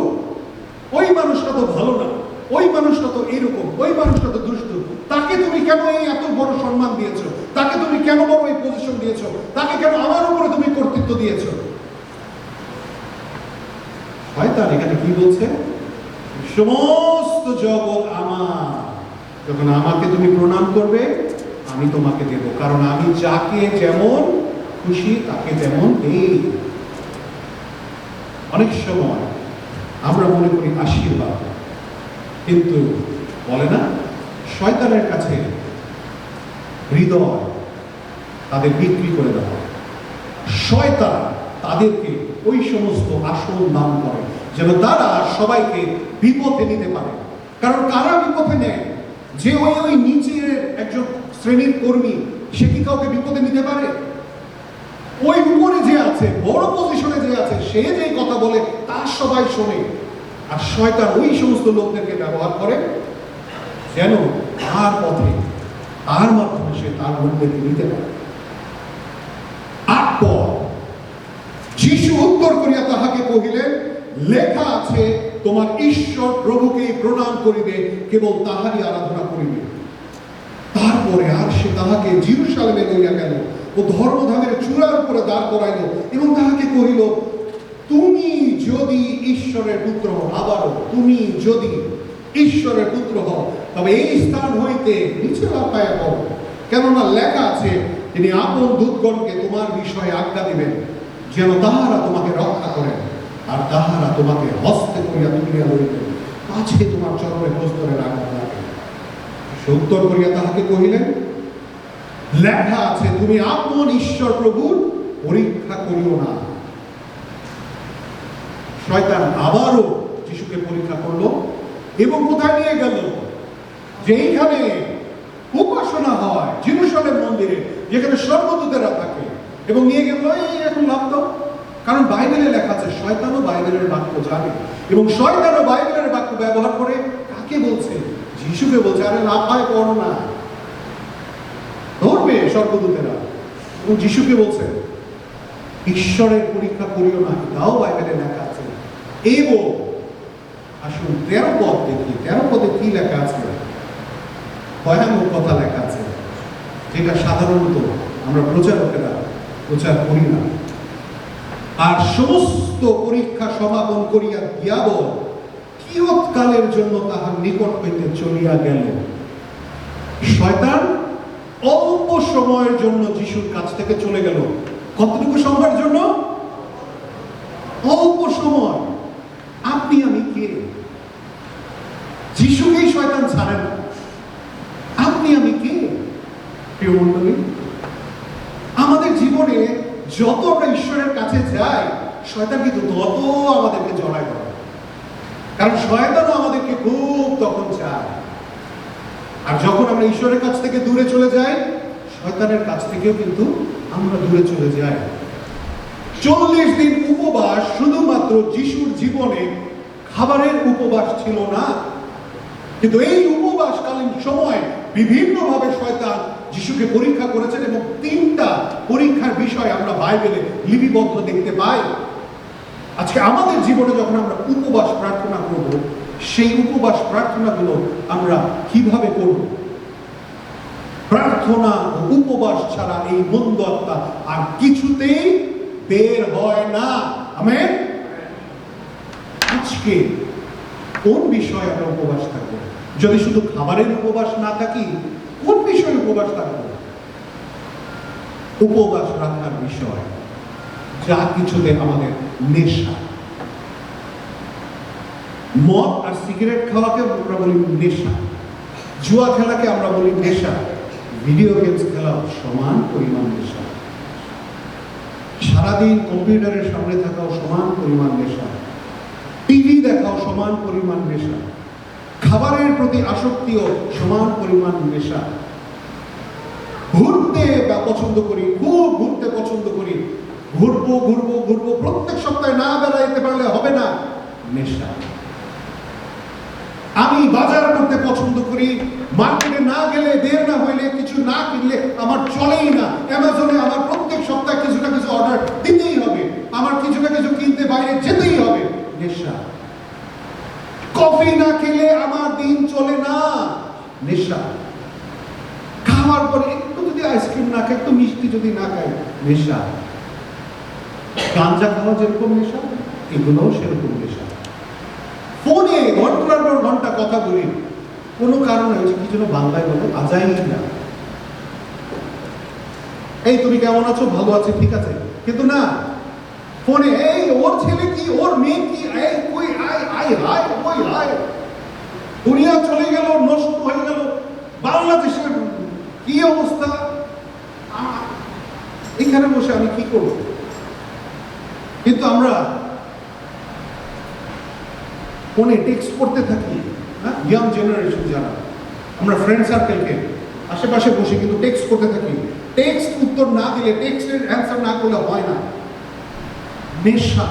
ওই মানুষটা তো ভালো না, ওই মানুষটা তো এরকম, ওই মানুষটা তো দুষ্ট, তাকে তুমি কেন এই এত বড় সম্মান দিয়েছো, তাকে তুমি কেন বড় এই পজিশন দিয়েছো, তাকে কেন আমার উপরে তুমি কর্তৃত্ব দিয়েছো। শয়তান এখানে কি বলছে? সমস্ত জগৎ আমার, যখন আমাকে তুমি প্রণাম করবে আমি তোমাকে দেব, কারণ আমি যাকে যেমন খুশি তাকে তেমন দেই। অনেক সময় আমরা মনে করি আশীর্বাদ, কিন্তু বলে না শয়তানের কাছে হৃদয় তাদের বিক্রি করে দেওয়া। শয়তান তাদেরকে ওই সমস্ত আসন দান করে যেন তারা সবাইকে বিপথে নিতে পারে। কারণ কারা বিপথে নেয়? যে ওই নিচের একজন শ্রেণীর কর্মী, সে কি কাউকে বিপথে নিতে পারে? ওই উপরে যে আছে, বড় পজিশনে যে আছে, সে যেই কথা বলে তার সবাই শোনে। আর শয়তান ওই সমস্ত লোকদেরকে ব্যবহার করে যেন তার পথে, তার মাধ্যমে সে তার লোকদেরকে নিতে পারে। 8 পদ, যিশু উত্তর করিয়া তাহাকে কহিলেন, লেখা আছে, তোমার ঈশ্বর প্রভুকে প্রণাম করিবে, কেবল তাহারই আরাধনা করিবে। তারপরে আর সে তাহাকে জেরুজালেমে লইয়া গেল ও ধর্মধামের চূড়ার উপরে দাঁড় করাইল এবং তাহাকে কহিল, তুমি যদি ঈশ্বরের পুত্র হও, আবারও তুমি যদি ঈশ্বরের পুত্র হও তবে এই স্থান হইতে নিচে লাফাইয়া পড়ো, কেননা লেখা আছে, তিনি আপন দূতগণকে তোমার বিষয়ে আজ্ঞা দিবেন যেন তাহারা তোমাকে রক্ষা করেন, আর তাহারা তোমাকে হস্তে করিয়া তুলিয়া লইবেন, পাছে তোমার চরণে প্রস্তরের আঘাত লাগে। উত্তর করিয়া তাহাকে কহিলেন, লেখা আছে, তুমি আপন ঈশ্বর প্রভুর পরীক্ষা করিও না। শয়তান আবারও যিশুকে পরীক্ষা করলো এবং কোথায় নিয়ে গেল? যেইখানে উপাসনা হয়, জেরুজালেম মন্দিরে, যেখানে স্বর্গদূতেরা থাকে, এবং নিয়ে গেল, এই এখন লাভ দাও। কারণ বাইবেলে লেখা আছে, শয়তানও বাইবেলের বাক্য জানে, এবং শয়তানও বাইবেলের বাক্য ব্যবহার করে। কাকে বলছে? যিশুকে বলছে, আরে লাফায় পড়ো না, ধরবে স্বর্গদূতেরা। এবং যিশুকে বলছে ঈশ্বরের পরীক্ষা করিও না, এটাও বাইবেলে লেখা আছে। এবং আসুন 13 পদ দেখি, 13 পদে কি লেখা আছে? ভয়ানক কথা লেখা আছে, যেটা সাধারণত আমরা প্রচারকেরা প্রচার করি না। আর সমস্ত পরীক্ষা সমাপন করিয়া দিয়াবল কিয়ৎকালের জন্য তাহার নিকট হইতে চলিয়া গেল। শয়তান অল্প সময়ের জন্য যিশুর কাছ থেকে চলে গেল। কতটুকু সময়ের জন্য? অল্প সময়। আপনি আমি কে? যিশুকেই শয়তান ছাড়ে না, আপনি আমি কে? প্রিয় মণ্ডলী, আমাদের জীবনে ঈশ্বরের কাছে যাই, শয়তান কিন্তু তত আমাদেরকে জড়ায় ধরে। কারণ শয়তানও আমাদেরকে খুব তখন চায়। আর যখন আমরা ঈশ্বরের কাছ থেকে দূরে চলে যাই, শয়তানের কাছ থেকেও কিন্তু আমরা দূরে চলে যাই। 40 দিন উপবাস শুধুমাত্র যিশুর জীবনে খাবারের উপবাস ছিল না, কিন্তু এই উপবাসকালীন সময় বিভিন্নভাবে শয়তান যিশুকে পরীক্ষা করেছেন এবং 3টা পরীক্ষার বিষয় আমরা বাইবেলে লিপিবদ্ধ দেখতে পাই। আজকে আমাদের জীবনে যখন আমরা উপবাস প্রার্থনা করব, সেই উপবাস প্রার্থনাগুলো আমরা কিভাবে করব? প্রার্থনা ও উপবাস ছাড়া এই মন্দ আত্মা আর কিছুতেই বের হয় না। আমেন। আজকে কোন বিষয়ে আমরা উপবাস থাকবো? যদি শুধু খাবারের উপবাস না থাকি, কোন বিষয়ে উপবাস থাকবো? উপবাস রাখার বিষয় যা কিছুতে আমাদের নেশা। মদ আর সিগারেট খাওয়াকে আমরা বলি নেশা, জুয়া খেলাকে আমরা বলি নেশা, ভিডিও গেমস খেলা সমান পরিমাণ নেশা, সারাদিন কম্পিউটারের সামনে থাকাও সমান পরিমাণ নেশা, টিভি দেখাও সমান পরিমাণ নেশা, খাবারের প্রতি আসক্তিও সমান পরিমাণ নেশা। ঘুরতে পছন্দ করি, খুব ঘুরতে পছন্দ করি, ঘুরবো ঘুরবো ঘুরবো, প্রত্যেক সপ্তাহে না বেড়াইতে পারলে হবে না, নেশা। আমি বাজার করতে পছন্দ করি, মার্কেটে না গেলে, বের না হইলে, কিছু না কিনলে আমার চলেই না। অ্যামাজনে আমার প্রত্যেক সপ্তাহে কিছু না কিছু অর্ডার দিতেই হবে, আমার কিছু না কিছু কিনতে বাইরে যেতেই হবে, নেশা। কফি না খেলে আমার দিন চলে না, নেশা। খাওয়ার পরে একটু যদি আইসক্রিম না খাই, একটু মিষ্টি যদি না খাই, নেশা। গাঁজা খাওয়া যেরকম নেশা, এগুলোও সেরকম নেশা। ফোনে ঘন্টার পর ঘন্টা কথা বলি, কোনো কারণ হয়েছে কি যেন বাংলায় বলে আজাই না, এই তুমি কেমন আছো, ভালো আছি, ঠিক আছে, কিন্তু না ফোনে এই ওর ছেলে কি, ওর মেয়ে কি, এই কই আয় আয় হায় কই আয়, দুনিয়া চলে গেল, নষ্ট হয়ে গেল, বাংলাদেশের কি অবস্থা, এখানে বসে আমি কি করব? কিন্তু আমরা ফোনে টেক্সট করতে থাকি, হ্যাঁ, ইয়াং জেনারেশন যারা, আমরা ফ্রেন্ড সার্কেলকে আশেপাশে বসে কিন্তু টেক্সট করতে থাকি। টেক্সট উত্তর না দিলে, টেক্সটের অ্যান্সার না করলে হয় না, নেশা।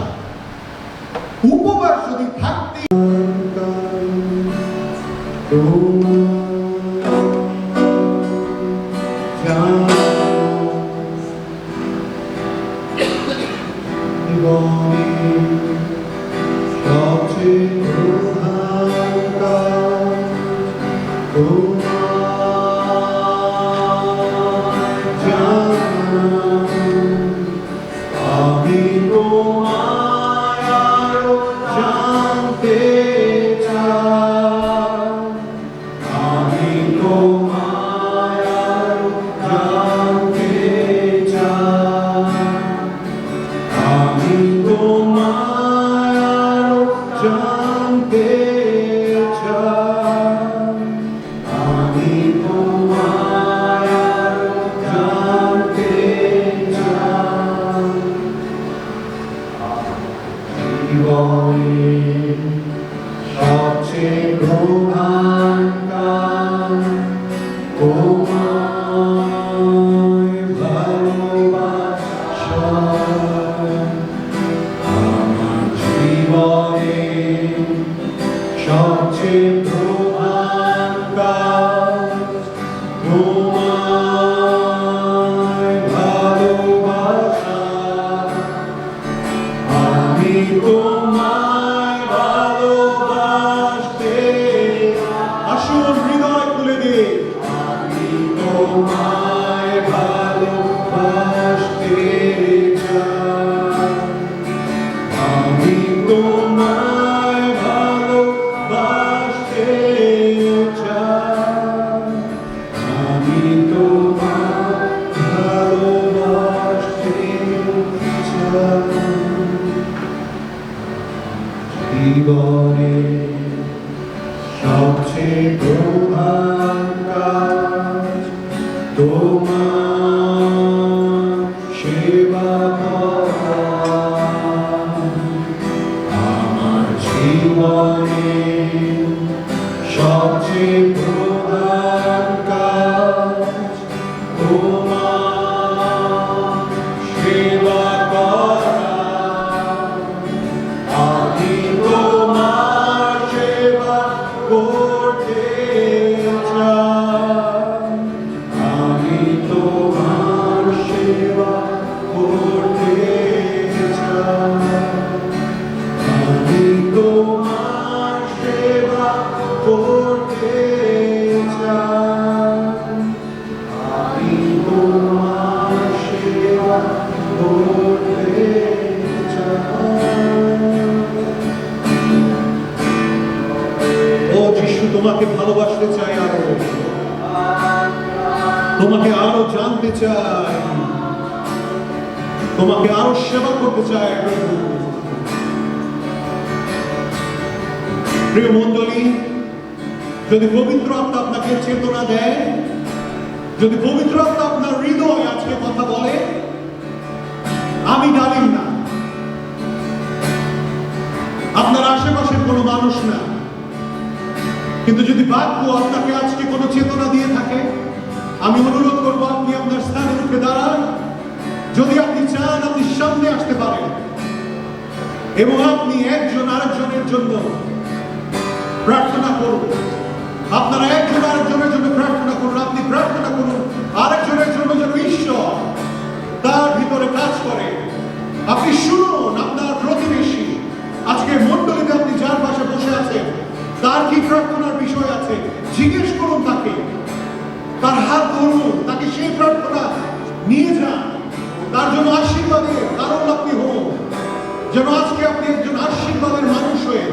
উপবাস যদি থাকতে তোমার সেবা চাই, তোমাকে আরো সেবা করতে চাই প্রভু। প্রিয় মণ্ডলী, যদি পবিত্র আত্মা আপনাকে চেতনা দেয়, যদি পবিত্র আত্মা আপনার হৃদয় আজকে কথা বলে, আমি ডালিম না, আপনার আশেপাশের কোনো মানুষ না, কিন্তু যদি বাক্য আপনাকে আজকে কোনো চেতনা দিয়ে থাকে, আমি অনুরোধ করবো আপনি আপনার স্থানে উঠে দাঁড়ান। যদি আপনি চান আপনি সামনে আসতে পারেন এবং আপনি একজন আরেকজনের জন্য প্রার্থনা করুন। আপনারা একজন আরেকজনের জন্য প্রার্থনা করুন। আপনি প্রার্থনা করুন আরেকজনের জন্য যেন ঈশ্বর তার ভিতরে কাজ করে। আপনি শুনুন আপনার প্রতিবেশী, আজকে মণ্ডলীতে আপনি যার পাশে বসে আছেন, তার কি প্রার্থনার বিষয় আছে, জিজ্ঞেস করুন তাকে, তার হাত ধরুন, তাকে সেই প্রার্থনা নিয়ে যান, তার জন্য আশীর্বাদের কারণ আপনি হন, যেন আজকে আপনি একজন আশীর্বাদের মানুষ হয়ে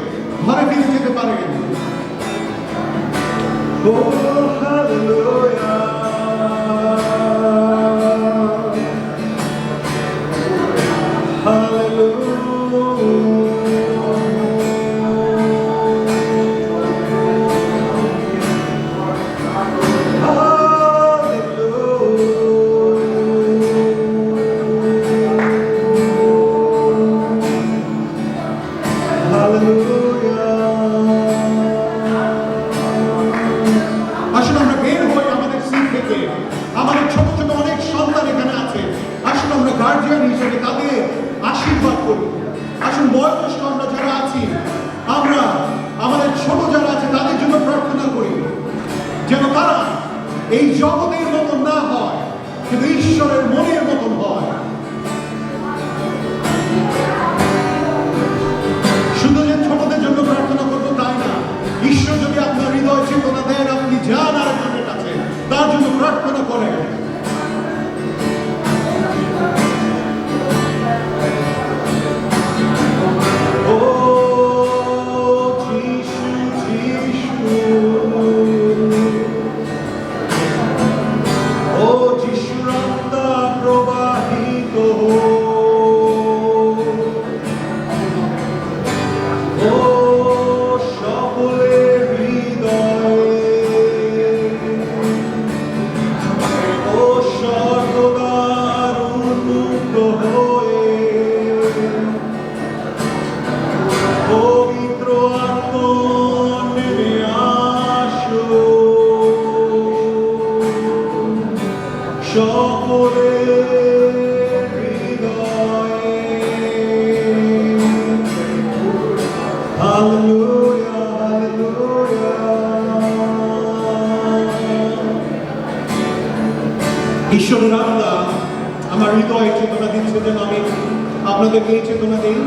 ঘরে ফিরে যেতে পারেন। Oh, hallelujah. আসলে আমরা বের হই আমাদের সিট থেকে, আমাদের ছোট ছোট অনেক সন্তান এখানে আছে, আসলে আমরা গার্জিয়ান হিসেবে তাদের আশীর্বাদ করি। আসলে বয়োজ্যেষ্ঠ আমরা যারা আছি, আমরা আমাদের ছোট যারা আছে তাদের জন্য প্রার্থনা করি, যেন তারা এই জগতের মতন না হয়, কিন্তু ঈশ্বরের মনের মতন হয়। শুধু যে ছোটদের জন্য প্রার্থনা করবো তাই না, ঈশ্বর যদি আপনার হৃদয় চেতনা দেন, আপনি যান আরেকজনের কাছে, তার জন্য প্রার্থনা করেন। ঈশ্বরের আত্মা আমার হৃদয়ে চেতনা দিচ্ছে, যেন আমি আপনাদেরকে এই চেতনা দিই,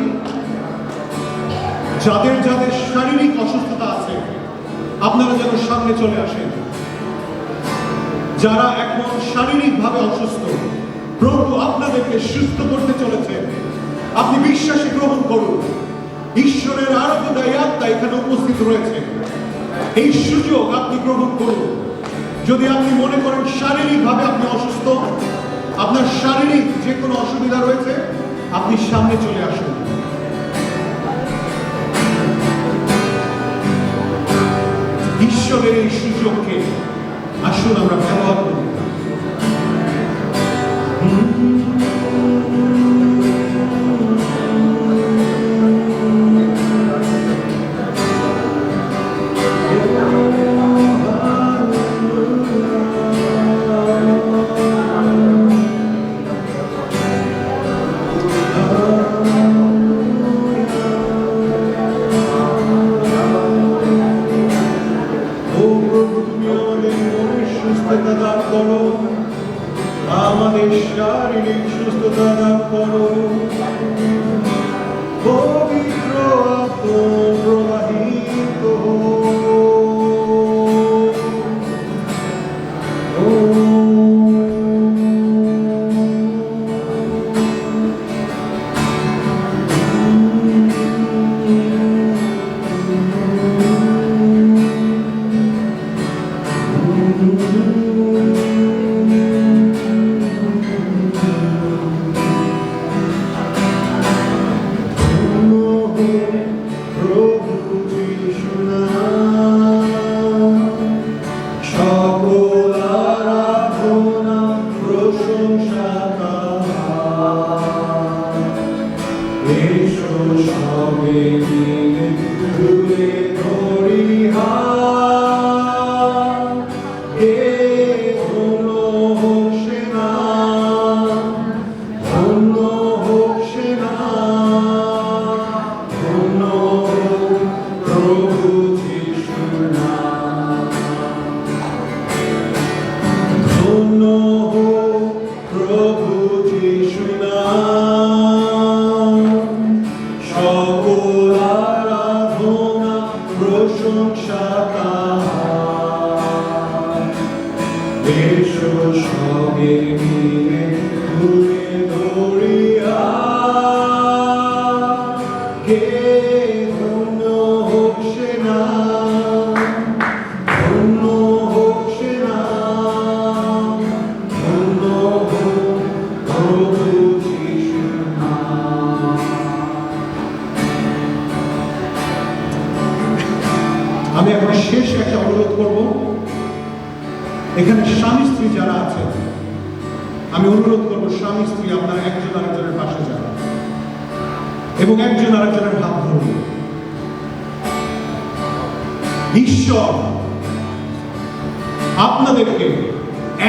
যাদের যাদের শারীরিক অসুস্থতা আছে আপনারা যেন সামনে চলে আসেন। যারা এখন শারীরিকভাবে অসুস্থ, প্রভু আপনাদেরকে সুস্থ করতে চলেছেন। আপনি বিশ্বাসে গ্রহণ করুন, ঈশ্বরের আরাধনায় আত্মা এখানে উপস্থিত রয়েছে। এই সুযোগ আপনি গ্রহণ করুন। যদি আপনি মনে করেন শারীরিকভাবে আপনি অসুস্থ, আপনার শারীরিক যে কোনো অসুবিধা রয়েছে, আপনি সামনে চলে আসুন। ঈশ্বরের এই সুযোগকে আসুন আমরা ব্যবহার করি। আমাদের শারীরিক সুস্থতা দান করো, পবিত্র আত্মা প্রবাহিত এসো সবে মিলে তুলে ধরি হাত, কে ধন্য হোক সেনা, ধন্য হোক সেনা, ধন্য হোক প্রভু যিশুর নাম, ধন্য হোক প্রভু যিশুর নাম, সকল আরাধনা প্রশংসা তার। এসো সবে মিলে তুলে ধরি হাত, কে ধন্য হোক সেনা, ধন্য হোক সেনা, ধন্য হোক প্রভু যিশুর নাম। আমি এখন শেষ একটা অনুরোধ করব, এখানে স্বামী স্ত্রী যারা আছেন আমি অনুরোধ করব স্বামী স্ত্রী আপনারা একজন আরেকজনের পাশে যান এবং একজন আরেকজনের হাত ধরুন। ঈশ্বর আপনাদেরকে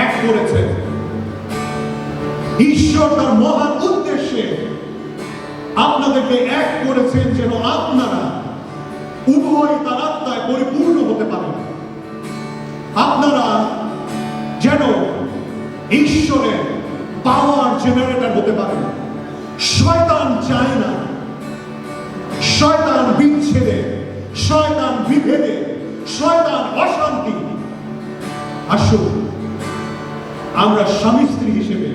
এক করেছেন, ঈশ্বর তার মহান উদ্দেশ্যে আপনাদেরকে এক করেছেন যেন আপনারা উভয় তার আত্মায় পরিপূর্ণ হতে পারেন, আপনারা যেন ঈশ্বরের পাওয়ার জেনারেটর হতে পারেন। শয়তান চায় না, শয়তান বিচ্ছেদে, শয়তান বিভেদে, শয়তান অশান্তি। আসুন আমরা স্বামী স্ত্রী হিসেবে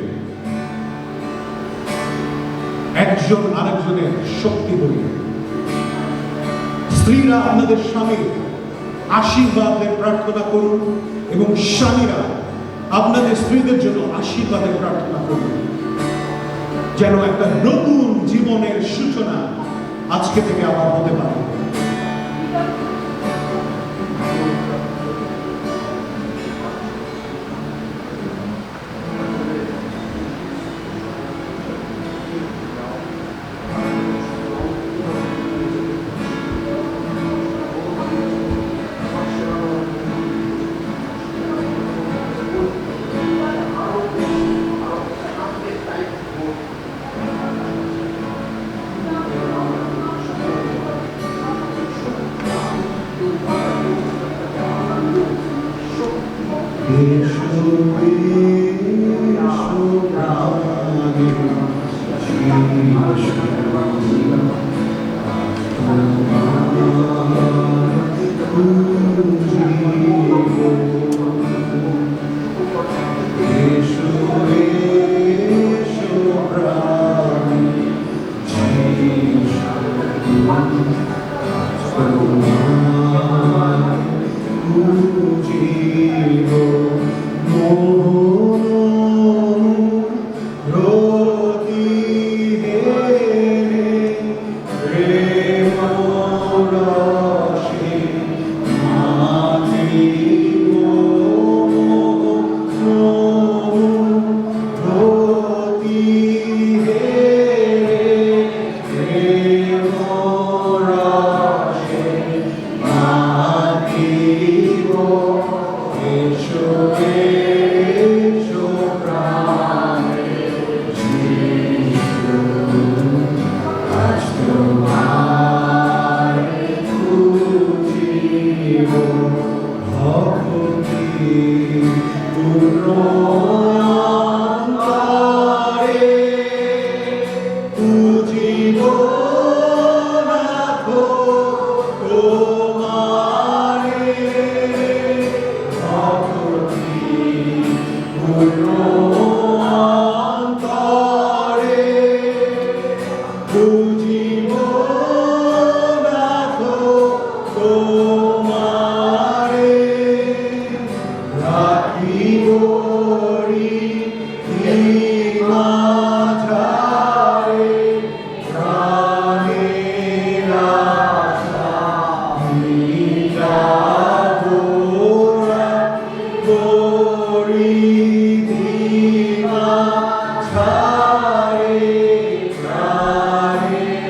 একজন আরেকজনের শক্তি বলি। স্ত্রীরা আপনাদের স্বামীর আশীর্বাদের প্রার্থনা করুন এবং স্বামীরা আপনাদের স্ত্রীদের জন্য আশীর্বাদের প্রার্থনা করুন, যেন একটা নতুন জীবনের সূচনা আজকে থেকে আবার হতে পারে। ছাড়ে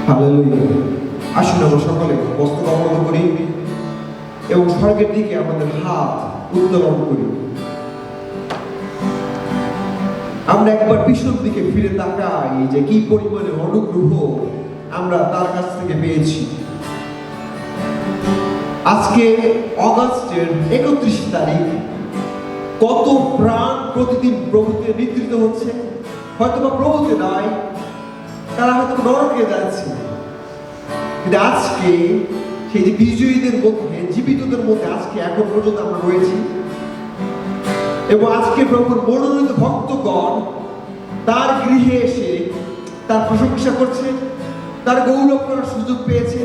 হালেলুয়া। আসুন আমরা সকলে মস্তক অবনত করি এবং স্বর্গের দিকে আমাদের হাত উত্তোলন করি। আমরা একবার পিছন দিকে ফিরে তাকাই যে কি পরিমাণে অনুগ্রহ আমরা তার কাছ থেকে পেয়েছি। আজকে অগাস্টের 31 তারিখ। কত প্রাণ প্রতিদিন প্রভুতে নিদ্রিত হচ্ছে, হয়তোবা প্রভুতে নয়, তারা হয়তো নরকে যাচ্ছে, কিন্তু আজকে সেই যে বিজয়ীদের মধ্যে, জীবিতদের মধ্যে আজকে এখন পর্যন্ত আমরা রয়েছি এবং আজকে প্রভুর মনোনীত ভক্তগণ তার গৃহে এসে তার প্রশংসা করছে, তার গৌরব করার সুযোগ পেয়েছে।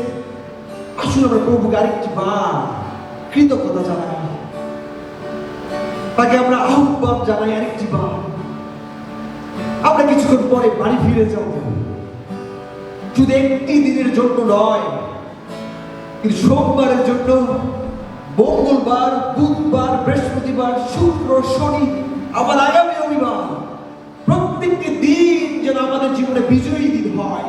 আসলে আমরা প্রভুকে আরেকটি বার কৃতজ্ঞতা জানাই, তাকে আমরা আহ্বান জানাই আরেকটি বার। আমরা কিছুক্ষণ পরে বাড়ি ফিরে যাব, শুধু একটি দিনের জন্য নয়, কিন্তু সোমবারের জন্য, মঙ্গলবার, বুধবার, বৃহস্পতিবার, শুক্র, শনি, আবার আগামী রবিবার, প্রত্যেকটি দিন যেন আমাদের জীবনে বিজয়ী দিন হয়।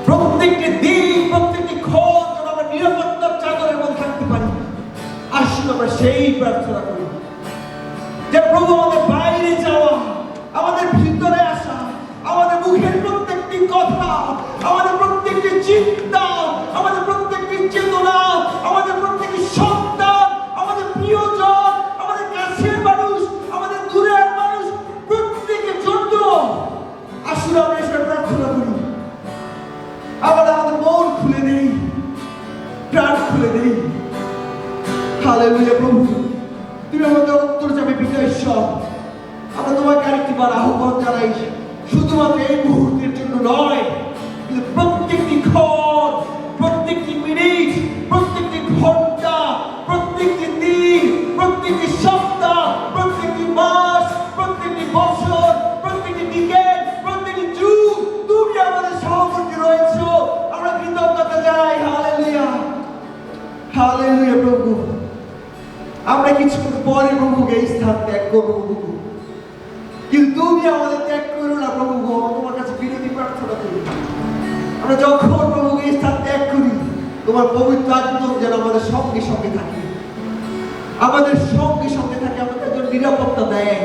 প্রত্যেকটি দিন, প্রত্যেকটি ক্ষণ যেন আমরা নিরাপত্তার চাদরের মধ্যে থাকতে পারি। আসুন আমরা সেই প্রার্থনা করি যে প্রভু আমাদের বাইরে যাওয়া, আমাদের ভিতরে আসা, আমাদের মুখের প্রত্যেকটি কথা, আমাদের প্রত্যেকটি চিন্তা, আমাদের প্রত্যেকটি চেতনা, আমাদের প্রত্যেকটি সন্তান, আমাদের প্রিয়জন, আমাদের কাছের মানুষ, আমাদের দূরের মানুষ, প্রত্যেকের জন্য আসুন আমরা এসে প্রার্থনা করি। আমরা আমাদের মন খুলে দেই, প্রাণ খুলে দেই। হালেলুয়া। প্রভু, তুমি আমাদের অন্তর্যামী পিতা ঈশ্বর, আমরা তোমাকে আরেকটি বার আহ্বান জানাই, শুধুমাত্র এই মুহূর্তের জন্য নয়, কিন্তু প্রত্যেকটি ক্ষণ, প্রত্যেকটি মিনিট, প্রত্যেকটি ঘন্টা, প্রত্যেকটি দিন, প্রত্যেকটি সপ্তাহ, প্রত্যেকটি মাস, প্রত্যেকটি বছর, প্রত্যেকটি ডিকেড, প্রত্যেকটি যুগ তুমি আমাদের সহবর্তী রয়েছ। আমরা কৃতজ্ঞতা জানাই। Hallelujah, hallelujah. প্রভু, আমরা কিছুক্ষণ পরে প্রভুকে এই স্থান ত্যাগ করবো প্রভু, কিন্তু তুমি আমাদের ত্যাগ করো না প্রভু। তোমার কাছে বিনতি প্রার্থনা করি, আমরা যখন প্রভুকে এই স্থান ত্যাগ করি, তোমার পবিত্র আত্মা যেন আমাদের সঙ্গে সঙ্গে থাকে, আমাদের সঙ্গে সঙ্গে থাকে, আমাদের জন্য নিরাপত্তা দেয়।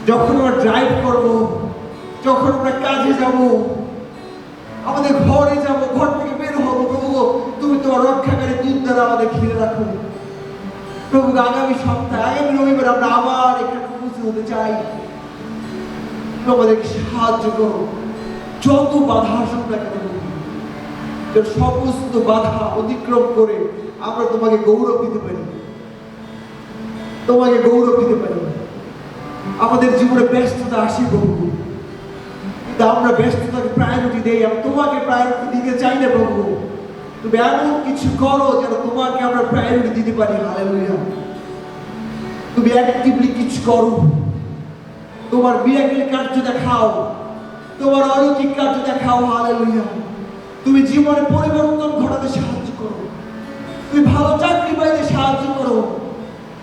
যখন আমরা ড্রাইভ করব, যখন আমরা কাজে যাব, আমাদের ঘরে যাব, ঘর থেকে বের হবো, প্রভু তুমি তোমার রক্ষাকারী দূত দ্বারা আমাদের ঘিরে রাখো। প্রভু, আগামী সপ্তাহে, আগামী রবিবার আমরা আবার এখানে উপস্থিত হতে চাই। আমাদেরকে সাহায্য করো, যত বাধা আসুক না কেন যেন সমস্ত বাধা অতিক্রম করে আমরা তোমাকে গৌরব দিতে পারি, তোমাকে গৌরব দিতে পারি। আমাদের জীবনে ব্যস্ততা আসে প্রভু, কিন্তু আমরা ব্যস্ততাকে প্রায়োরিটি দেই, আমরা তোমাকে প্রায়োরিটি দিতে চাই না প্রভু। তুমি এমন কিছু করো যেন তোমাকে আমরা প্রায়োরিটি দিতে পারি। হালেলুয়া। তুমি অ্যাক্টিভলি কিছু করো, তোমার মিরাকেল কার্য দেখাও, তোমার অলৌকিক কার্য দেখাও। হালেলুয়া। তুমি জীবনে পরিবর্তন ঘটাতে সাহায্য করো, তুমি ভালো চাকরি পাইতে সাহায্য করো,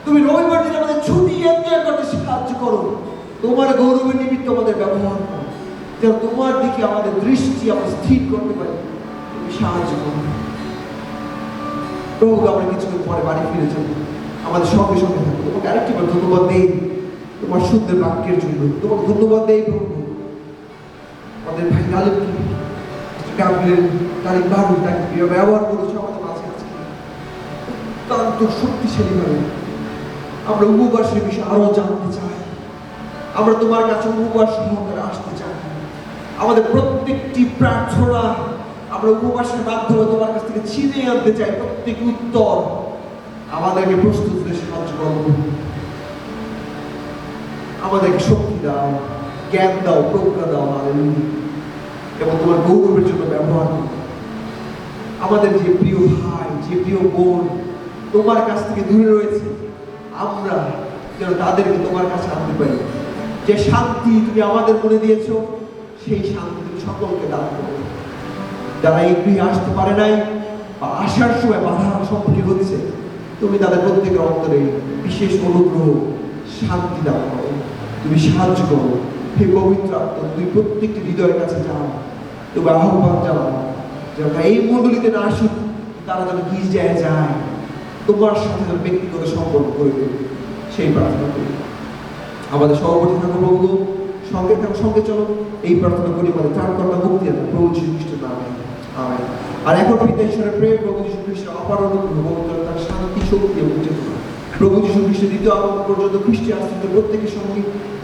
তুমি রবিবার দিন আমাদের ছুটি এনজয় করতে সাহায্য করো। তোমার গৌরবের নিমিত্ত আমাদের ব্যবহার করো, যেন তোমার দিকে আমাদের দৃষ্টি আমরা স্থির করতে পারি। তুমি সাহায্য করো প্রভু। আমরা কিছুদিন পরে বাড়ি ফিরে যাবো, আমাদের সঙ্গে সঙ্গে থাকবো। তোমাকে আরেকটি বার ধন্যবাদ দেই তোমার সুন্দর বাক্যের জন্য। তোমাকে ধন্যবাদ দেই প্রভু। আমাদের ভাই গালিবকে তারিখ বারু তাকে ব্যবহার করেছো আমাদের মাঝে আজকে অত্যন্ত শক্তিশালী ভাবে। আমরা উপবাসের বিষয়ে আরো জানতে চাই, আমরা তোমার কাছে উপবাস সহকারে আসতে চাই। আমাদের প্রত্যেকটি প্রার্থনা আমরা উপবাসের মাধ্যমে তোমার কাছ থেকে ছিনিয়ে আনতে চাই। প্রত্যেক উত্তর আমাদেরকে প্রস্তুত হতে সাহায্য করো। আমাদেরকে শক্তি দাও, জ্ঞান দাও, প্রজ্ঞা দাও। হালেলুয়া। এবং তোমার গৌরবের জন্য ব্যবহার করো। আমাদের যে প্রিয় ভাই, যে প্রিয় বোন তোমার কাছ থেকে দূরে রয়েছে, আমরা যেন তাদেরকে তোমার কাছে আনতে পারি। যে শান্তি তুমি আমাদের মনে দিয়েছো, সেই শান্তি তুমি সকলকে দান করো। যারা এই গৃহে আসতে পারে নাই বা আসার সময় বাধার সম্মুখীন হচ্ছে, তুমি তাদের প্রত্যেকের অন্তরে বিশেষ অনুগ্রহ, শান্তি দান করো, তুমি সাহায্য করো। হে পবিত্র আত্মা, তুমি প্রত্যেকটি হৃদয়ের কাছে যাও, তুমি আহ্বান জানাও যেন এই মণ্ডলীতে না আসুক, তারা যেন গির্জায় যায়, তোমার সাথে যেন ব্যক্তিগত সম্পর্ক করে দেবে, সেই প্রার্থনা করি। আমাদের সভাপতি থাকো প্রভু, সঙ্গে থাকো, সঙ্গে চলো। এই প্রার্থনা করি আমাদের ত্রাণকর্তা মুক্তি আছে প্রভু যীশু খ্রিস্টের নামে, আমেন। আর এখন পিতা ঈশ্বরের প্রেম, প্রভু যীশু খ্রিস্টের অপার অনুগ্রহ, তার শান্তি, শক্তি এবং চেতনা প্রভু যীশু খ্রিস্টের দ্বিতীয় আগমন পর্যন্ত খ্রিস্টের আশ্রিত প্রত্যেকের সঙ্গে,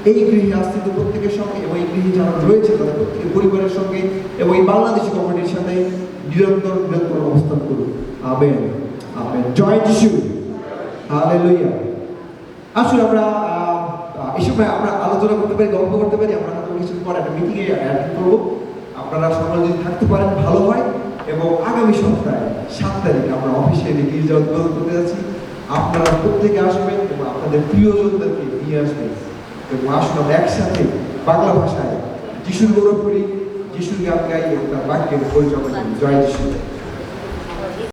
এই গৃহে আশ্রিত প্রত্যেকের সঙ্গে এবং এই গৃহে যারা রয়েছে তাদের প্রত্যেকের পরিবারের সঙ্গে এবং এই বাংলাদেশি কমিটির সাথে নিরন্তর অবস্থান করুন। Amen, amen. জয় যিশু। হালেলুয়া। আসলে আমরা এই সময় আমরা আলোচনা করতে পারি, গল্প করতে পারি। আমরা কিছুদিন পরে একটা মিটিংয়ে অ্যাটেন্ড করবো। আপনারা সবাই যদি থাকতে পারেন ভালো হয়। এবং আগামী সপ্তাহে 7 তারিখ আমরা অফিসে গির্জা উদ্বোধন করতে যাচ্ছি। আপনারা প্রত্যেকে আসবেন এবং আপনাদের প্রিয়জনদেরকে নিয়ে আসবেন এবং আসুন আমরা একসাথে বাংলা ভাষায় যিশুর গৌরব করি, যিশুর গান গাই এবং তার বাক্যের পরিচয় করি। জয় যিশু।